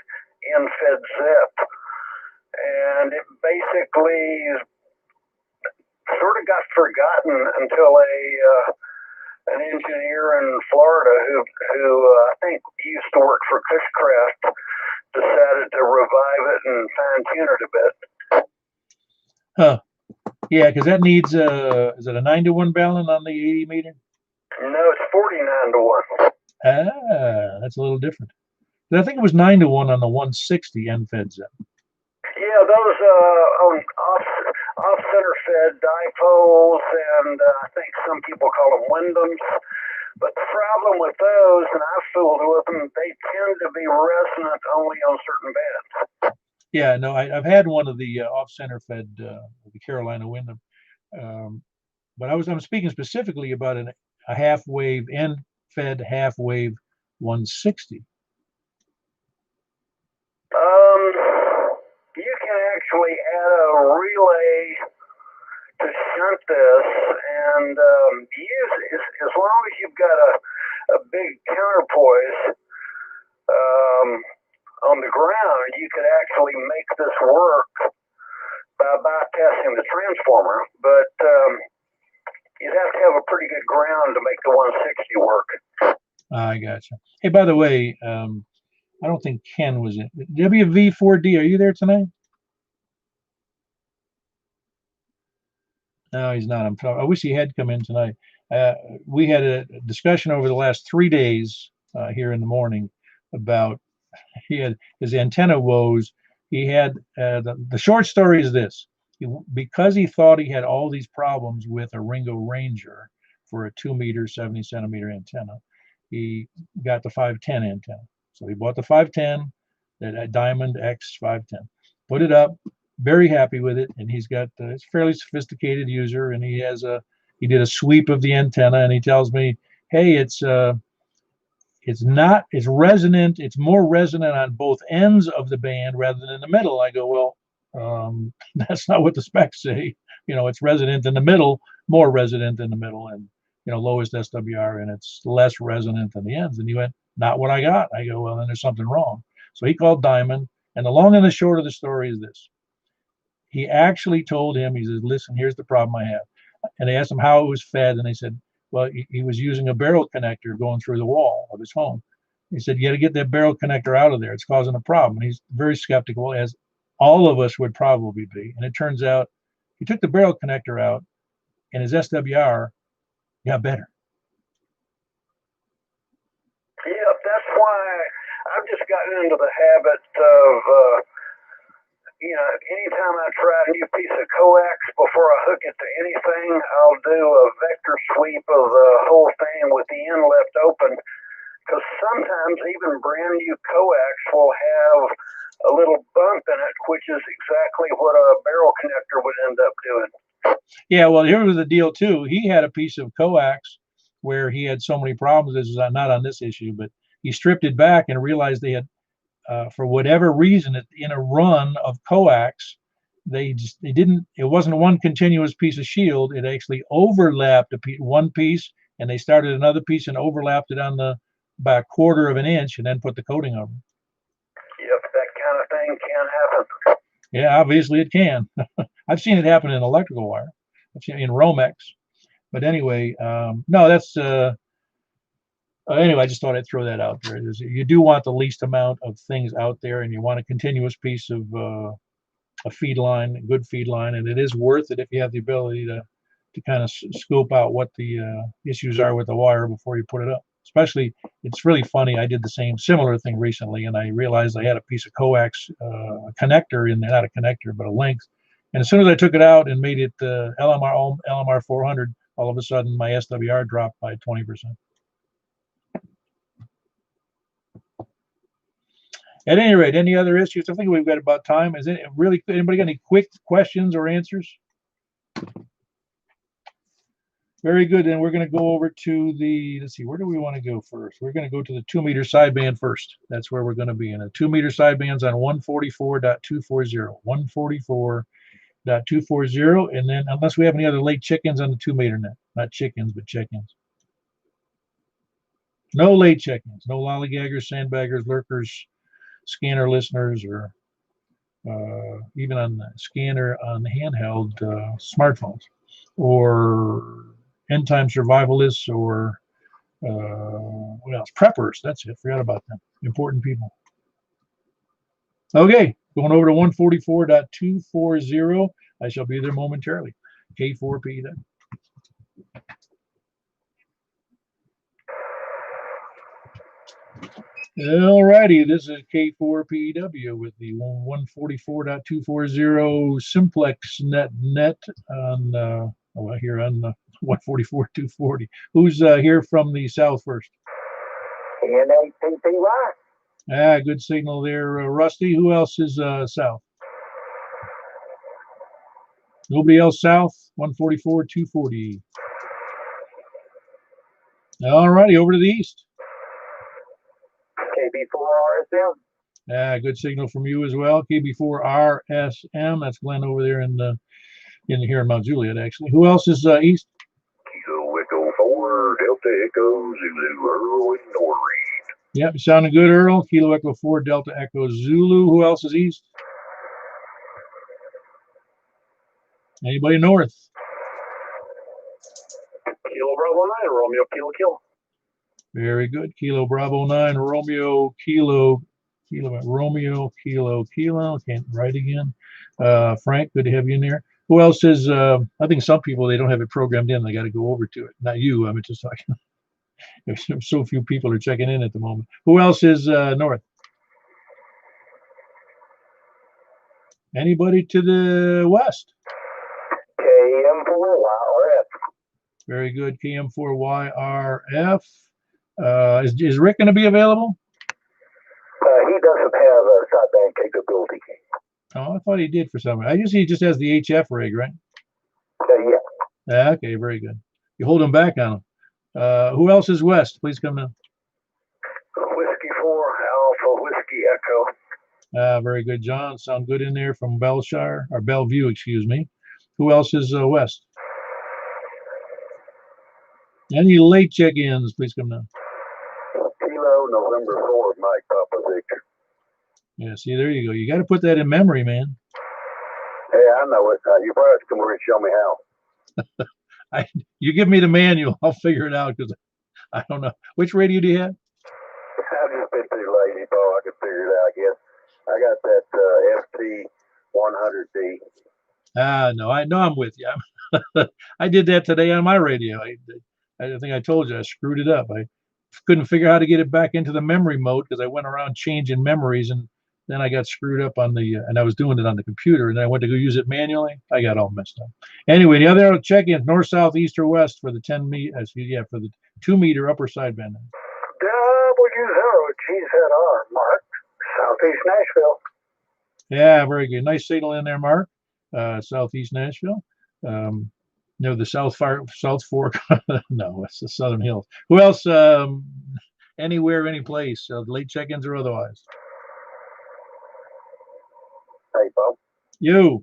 end-fed zip. And it basically sort of got forgotten until an engineer in Florida who I think used to work for Cushcraft decided to revive it and fine-tune it a bit. Huh. Yeah, because that needs is it a 9-to-1 balun on the 80 meter? No, it's 49 to 1. Ah, that's a little different. I think it was 9-to-1 on the 160 end fed zip. Yeah, those on off center fed dipoles, and I think some people call them Wyndhams. But the problem with those, and I've fooled with them, they tend to be resonant only on certain bands. Yeah, no, I've had one of the off-center fed, the Carolina Wyndham, but I'm speaking specifically about a half wave end fed half wave 160. You can actually add a relay to shunt this, and use it as long as you've got a big counterpoise on the ground. You could actually make this work by bypassing the transformer, but you'd have to have a pretty good ground to make the 160 work. I gotcha. Hey, by the way, I don't think Ken was in. WV4D, are you there tonight? No, he's not. I wish he had come in tonight. We had a discussion over the last 3 days here in the morning about he had his antenna woes. He had the short story is this: because he thought he had all these problems with a Ringo Ranger for a 2 meter 70 centimeter antenna, he got the 510 antenna. So he bought the 510, that Diamond X 510, put it up, very happy with it, and he's got it's a fairly sophisticated user, and he did a sweep of the antenna, and he tells me, hey, it's resonant, it's more resonant on both ends of the band rather than in the middle. I go, well, that's not what the specs say. It's resonant in the middle, more resonant in the middle, and lowest SWR, and it's less resonant than the ends. And he went, not what I got. I go, well, then there's something wrong. So he called Diamond, and the long and the short of the story is this: he actually told him, he said, listen, here's the problem I have. And they asked him how it was fed, and they said, well, he was using a barrel connector going through the wall of his home. He said, you got to get that barrel connector out of there. It's causing a problem. And he's very skeptical, as all of us would probably be. And it turns out he took the barrel connector out, and his SWR got better. Yeah, that's why I've just gotten into the habit of, anytime I try a new piece of coax, before I hook it to anything, I'll do a vector sweep of the whole thing with the end left open, because sometimes even brand new coax will have a little bump in it, which is exactly what a barrel connector would end up doing. Yeah, well, here was the deal too. He had a piece of coax where he had so many problems. This is not on this issue, but he stripped it back and realized they had, for whatever reason, in a run of coax, they didn't, it wasn't one continuous piece of shield. It actually overlapped one piece, and they started another piece and overlapped it on the by a quarter of an inch, and then put the coating over. Yep, that kind of thing can happen. Yeah, obviously it can. I've seen it happen in electrical wire. I've seen it in Romex. But anyway, no, that's anyway, I just thought I'd throw that out there. You do want the least amount of things out there, and you want a continuous piece of a feed line, a good feed line, and it is worth it if you have the ability to kind of scope out what the issues are with the wire before you put it up. Especially, it's really funny. I did the similar thing recently, and I realized I had a piece of coax connector in there, not a connector, but a length. And as soon as I took it out and made it LMR 400, all of a sudden my SWR dropped by 20%. At any rate, any other issues? I think we've got about time. Is it really anybody got any quick questions or answers? Very good. Then we're going to go over to the, let's see, where do we want to go first? We're going to go to the 2-meter sideband first. That's where we're going to be in a 2-meter sideband's on 144.240, 144.240. And then unless we have any other late chickens on the 2-meter net, not chickens, but chickens. No late chickens, no lollygaggers, sandbaggers, lurkers, scanner listeners, or even on the scanner on the handheld smartphones, or end time survivalists, or what else? Preppers. That's it. Forgot about them. Important people. Okay, going over to 144.240. I shall be there momentarily. K4P then. All righty, this is K4PW with the 144.240 Simplexton Net on here on 144.240. Who's here from the south first? NAPPY. Ah, good signal there, Rusty. Who else is south? Nobody else south? 144.240. All righty, over to the east. KB4RSM. Ah, good signal from you as well. KB4RSM. That's Glenn over there in here in Mount Juliet, actually. Who else is east? Kilo Echo 4, Delta Echo Zulu, Earl and Norreed. Yep, sounding good, Earl. Kilo Echo 4, Delta Echo Zulu. Who else is east? Anybody north? Kilo Bravo 9, Romeo Kilo Kilo. Very good. Kilo Bravo 9, Romeo Kilo Romeo Kilo Kilo. Can't write again. Frank, good to have you in there. Who else is? I think some people, they don't have it programmed in. They got to go over to it. Not you. I'm just talking. There's so few people are checking in at the moment. Who else is north? Anybody to the west? KM4YRF. Very good. KM4YRF. Is Rick going to be available? He doesn't have a sideband capability. Oh, I thought he did for some reason. He just has the HF rig, right? Yeah. Okay, very good. You hold him back on him. Who else is west? Please come in. Whiskey 4, Alpha Whiskey Echo. Very good, John. Sound good in there from Bellshire, or Bellevue, excuse me. Who else is west? Any late check-ins? Please come down. Kilo November 4, Mike Papa Victor. Yeah, see, there you go. You got to put that in memory, man. Hey, I know it. You probably have to come over and show me how. You give me the manual, I'll figure it out, because I don't know. Which radio do you have? I've just been too lazy, Paul. I can figure it out, I guess. I got that FT 100D. No, I know I'm with you. I did that today on my radio. I think I told you I screwed it up. I couldn't figure out how to get it back into the memory mode because I went around changing memories, and then I got screwed up on and I was doing it on the computer, and then I went to go use it manually. I got all messed up. Anyway, the other check-ins, north, south, east, or west for the 10-meter, for the 2-meter upper sideband. W0GZR, Mark, Southeast Nashville. Yeah, very good. Nice signal in there, Mark. Southeast Nashville. The South Fork. No, it's the Southern Hills. Who else? Anywhere, any place. Late check-ins or otherwise. Hey, Bob. You.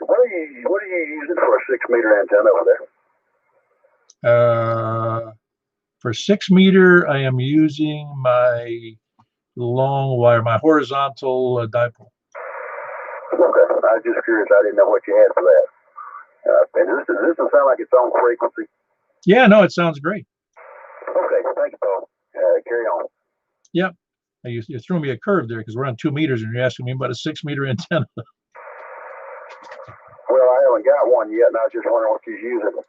What are you using for a 6-meter antenna over there? For 6-meter, I am using my long wire, my horizontal dipole. Okay, I was just curious. I didn't know what you had for that. And this doesn't sound like its own frequency. Yeah, no, it sounds great. Okay, thank you, Paul. Carry on. Yep. You threw me a curve there because we're on 2 meters and you're asking me about a 6-meter antenna. Well, I haven't got one yet, and I was just wondering what you're using.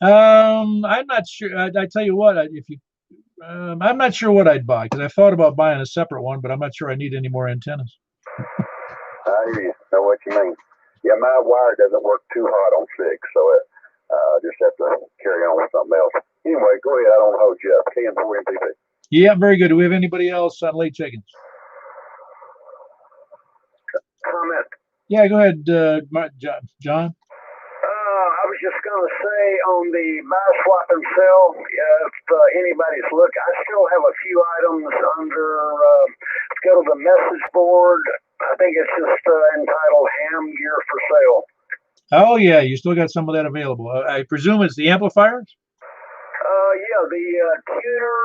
I'm not sure. I tell you what, I'm not sure what I'd buy because I thought about buying a separate one, but I'm not sure I need any more antennas. I hear you. Know what you mean. Yeah, my wire doesn't work too hot on 6, so just have to carry on with something else. Anyway, go ahead. I don't hold you up. 10-4 MPP. Yeah, very good. Do we have anybody else on late check-ins? Comment. Yeah, go ahead, John. I was just going to say on the buy, swap, and sell, if anybody's look, I still have a few items under, let's go to the message board. I think it's just entitled Ham Gear for Sale. Oh, yeah, you still got some of that available. I presume it's the amplifiers? Yeah, the tuner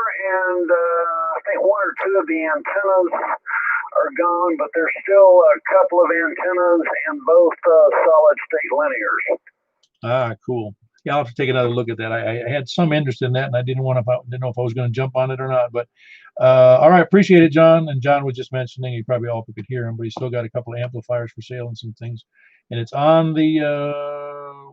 and I think 1 or 2 of the antennas are gone, but there's still a couple of antennas and both solid-state linears. Ah, cool. Yeah, I'll have to take another look at that. I had some interest in that, and I didn't know if I was going to jump on it or not. But all right, appreciate it, John. And John was just mentioning, you probably all could hear him, but he's still got a couple of amplifiers for sale and some things. And it's on the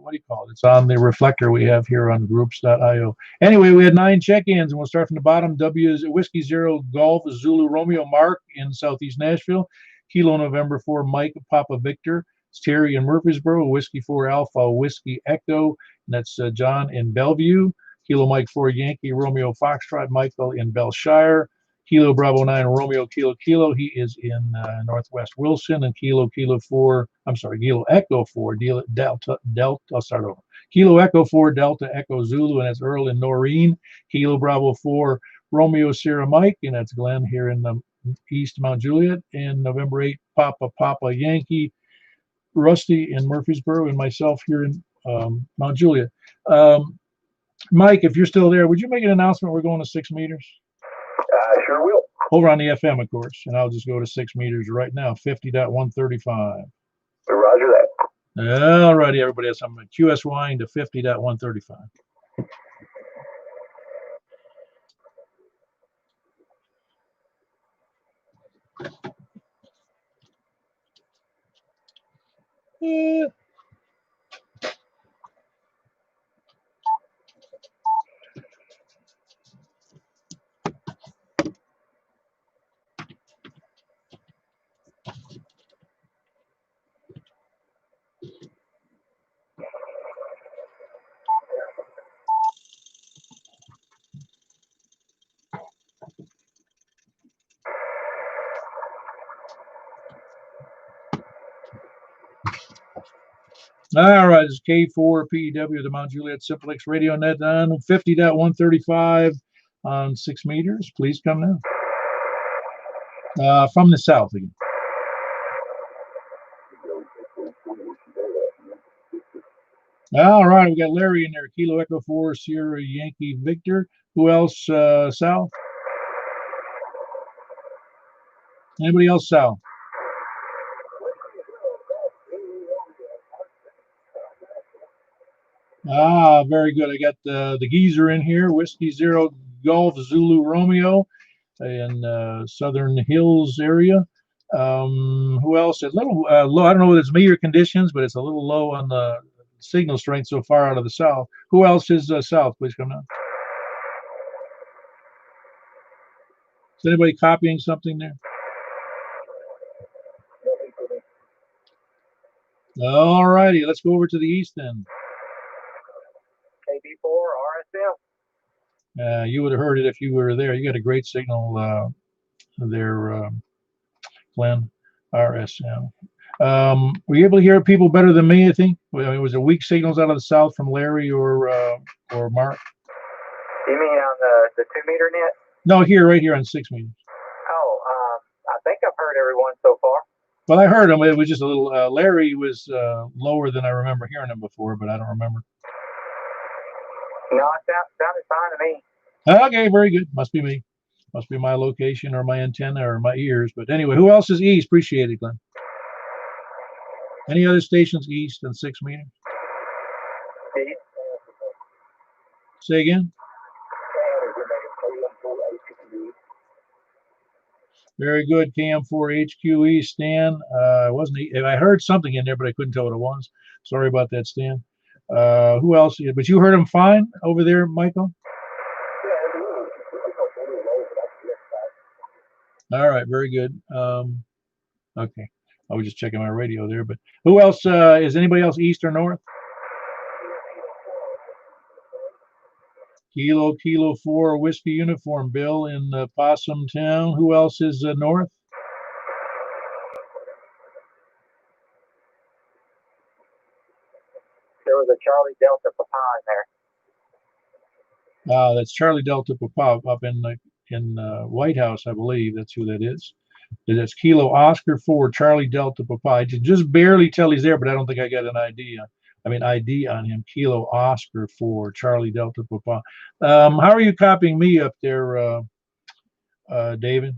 what do you call it? It's on the reflector we have here on groups.io. Anyway, we had 9 check-ins, and we'll start from the bottom. W is Whiskey Zero Golf Zulu Romeo Mark in Southeast Nashville. Kilo November 4 Mike Papa Victor. It's Terry in Murfreesboro. Whiskey 4 Alpha Whiskey Echo. And that's John in Bellevue. Kilo Mike 4 Yankee Romeo Foxtrot Michael in Belshire. Kilo Bravo 9 Romeo Kilo. He is in Northwest Wilson. And Kilo Echo 4 Delta. I'll start over. Kilo Echo 4 Delta Echo Zulu, and that's Earl in Noreen. Kilo Bravo 4 Romeo Sierra Mike, and that's Glenn here in the East Mount Juliet. And November 8 Papa Yankee Rusty in Murfreesboro, and myself here in Mount Juliet. Mike, if you're still there, would you make an announcement we're going to 6 meters? I sure will. Over on the FM, of course, and I'll just go to 6 meters right now, 50.135. Roger that. All righty, everybody else. I'm QSYing to 50.135. Yeah. All right, it's K4 PEW, the Mount Juliet Simplex Radio Net on 50.135 on 6 meters. Please come now. From the south again. All right, we got Larry in there. Kilo Echo 4 Sierra Yankee Victor. Who else south? Anybody else south? Ah, very good. I got the geezer in here. Whiskey Zero Golf Zulu Romeo in Southern Hills area. Who else? A little low. I don't know whether it's me or conditions, but it's a little low on the signal strength so far out of the south. Who else is south? Please come down. Is anybody copying something there? All righty, let's go over to the east then. KB4 RSL. You would have heard it if you were there. You got a great signal there, Glenn. RSL. Were you able to hear people better than me? I think. Was there weak signals out of the south from Larry or Mark? You mean on the 2 meter net? No, right here on 6 meters. Oh, I think I've heard everyone so far. Well, I heard him. It was just a little. Larry was lower than I remember hearing him before, but I don't remember. No, it sounded fine to me. Okay, very good. Must be me. Must be my location or my antenna or my ears. But anyway, who else is east? Appreciate it, Glenn. Any other stations east than 6 meters? Say again. Very good. KM4 HQE, Stan. I heard something in there, but I couldn't tell what it was. Sorry about that, Stan. Who else? But you heard him fine over there, Michael? All right, very good. Okay. I was just checking my radio there, but who else? Is anybody else east or north? Kilo 4 Whiskey Uniform, Bill in Possum Town. Who else is north? There was a Charlie Delta Papa in there. That's Charlie Delta Papa up in White House, I believe. That's who that is. That's Kilo Oscar 4 Charlie Delta Papa. I can just barely tell he's there, but I don't think I got an ID on him. Kilo Oscar 4 Charlie Delta Papa. How are you copying me up there, David?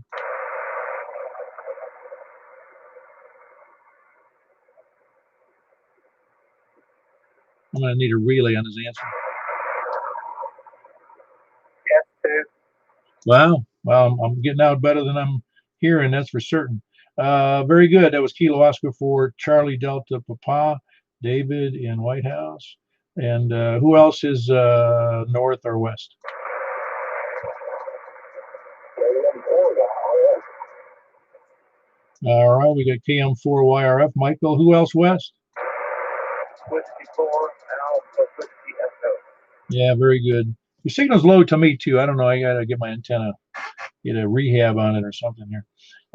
I'm going to need a relay on his answer. Yes, Wow. Well, I'm getting out better than I'm hearing, that's for certain. Very good. That was Kilo Oscar 4 Charlie Delta Papa, David in White House. And who else is north or west? All right, we got KM4YRF. Michael, who else west? Whiskey 4 and also Whiskey Echo. Yeah, very good. Your signal's low to me too. I don't know. I gotta get my antenna, get a rehab on it or something here.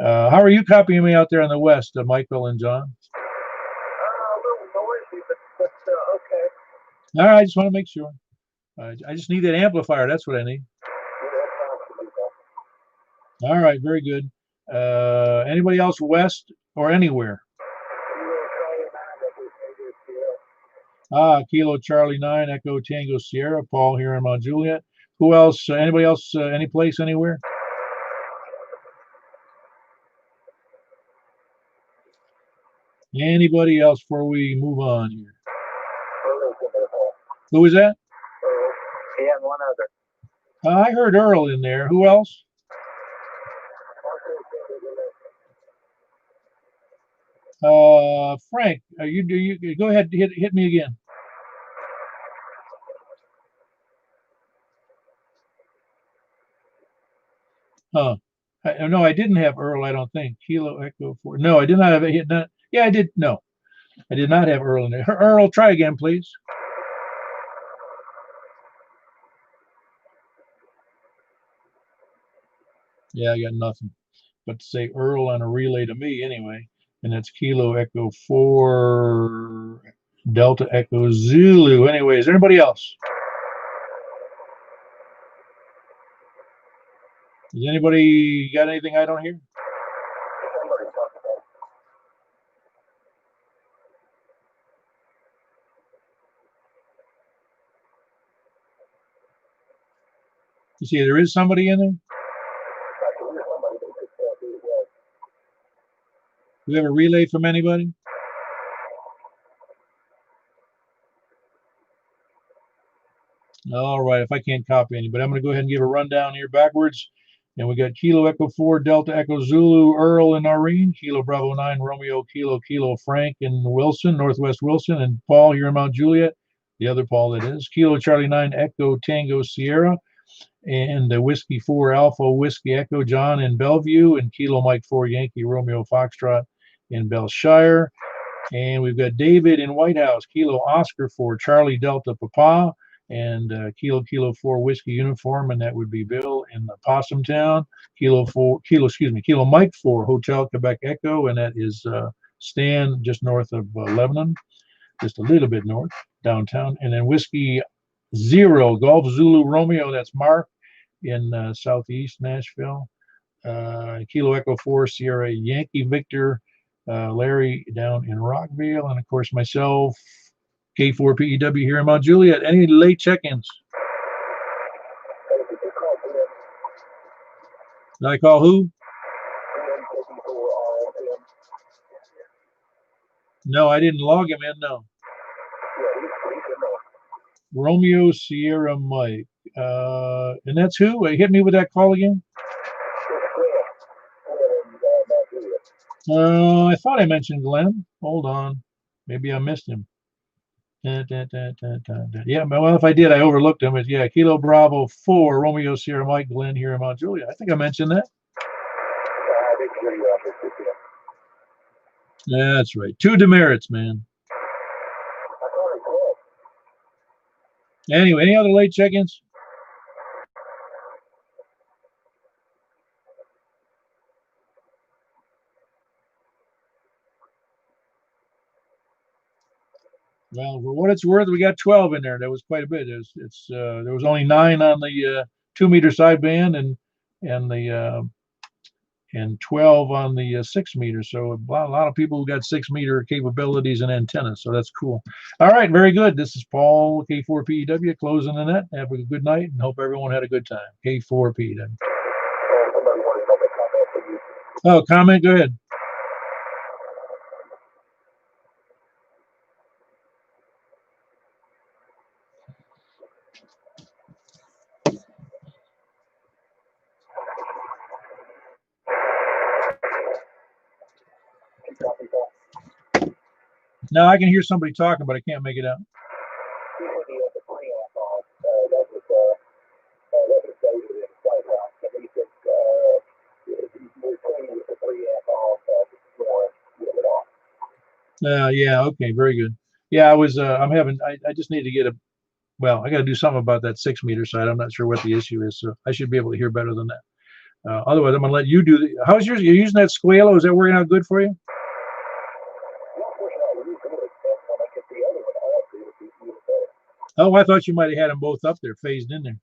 How are you copying me out there in the west, Michael and John? A little noisy, but okay. All right, I just want to make sure. I just need that amplifier. That's what I need. All right, very good. Anybody else west or anywhere? Kilo Charlie 9 Echo Tango Sierra. Paul here in Mount Juliet. Who else? Anybody else? Any place, anywhere? Anybody else before we move on here? Who was that? Yeah, one other. I heard Earl in there. Who else? Frank, you go ahead, hit me again. Huh. No, I didn't have Earl, I don't think. Kilo Echo 4. No, I did not have it. Yeah, I did. No, I did not have Earl in there. Earl, try again, please. Yeah, I got nothing. But to say Earl on a relay to me anyway. And that's Kilo Echo 4 Delta Echo Zulu. Anyway, is there anybody else? Does anybody got anything I don't hear? You see, there is somebody in there? Do we have a relay from anybody? All right, if I can't copy anybody, I'm going to go ahead and give a rundown here backwards. And we got Kilo Echo 4 Delta Echo Zulu, Earl and Noreen, Kilo Bravo 9 Romeo Kilo Frank and Wilson, Northwest Wilson, and Paul here in Mount Juliet, the other Paul that is, Kilo Charlie 9 Echo Tango Sierra, and the Whiskey 4 Alpha Whiskey Echo John in Bellevue, and Kilo Mike 4 Yankee Romeo Foxtrot in Bellshire. And we've got David in White House, Kilo Oscar 4 Charlie Delta Papa, and Kilo 4 Whiskey Uniform, and that would be Bill in the Possum Town. Kilo Mike 4 Hotel Quebec Echo, and that is Stan just north of Lebanon, just a little bit north, downtown. And then Whiskey 0 Golf Zulu Romeo, that's Mark in southeast Nashville. Kilo Echo 4 Sierra Yankee Victor Larry down in Rockville, and of course myself, K4PEW here in Mount Juliet. Any late check-ins? Did I call who? No, I didn't log him in, no. Romeo Sierra Mike. And that's who? Hit me with that call again. I thought I mentioned Glenn. Hold on. Maybe I missed him. Yeah, well, if I did, I overlooked him. It's, yeah, Kilo Bravo 4, Romeo Sierra Mike, Glenn here in Mount Juliet. I think I mentioned that. That's right. 2 demerits, man. Anyway, any other late check-ins? Well, for what it's worth, we got 12 in there. That was quite a bit. There was only 9 on the 2-meter sideband and 12 on the 6-meter. So a lot of people who got 6-meter capabilities and antennas. So that's cool. All right, very good. This is Paul, K4PEW, closing the net. Have a good night and hope everyone had a good time. K4PEW. Oh, comment? Go ahead. Now I can hear somebody talking, but I can't make it out. Yeah, okay, very good. Yeah, I just need to get well, I got to do something about that 6-meter side. I'm not sure what the issue is, so I should be able to hear better than that. Otherwise, I'm going to let you do how's yours? You're using that Squalo? Is that working out good for you? Oh, I thought you might have had them both up there, phased in there.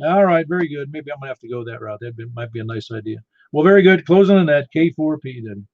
All right, very good. Maybe I'm going to have to go that route. Might be a nice idea. Well, very good. Closing on that, K4P then.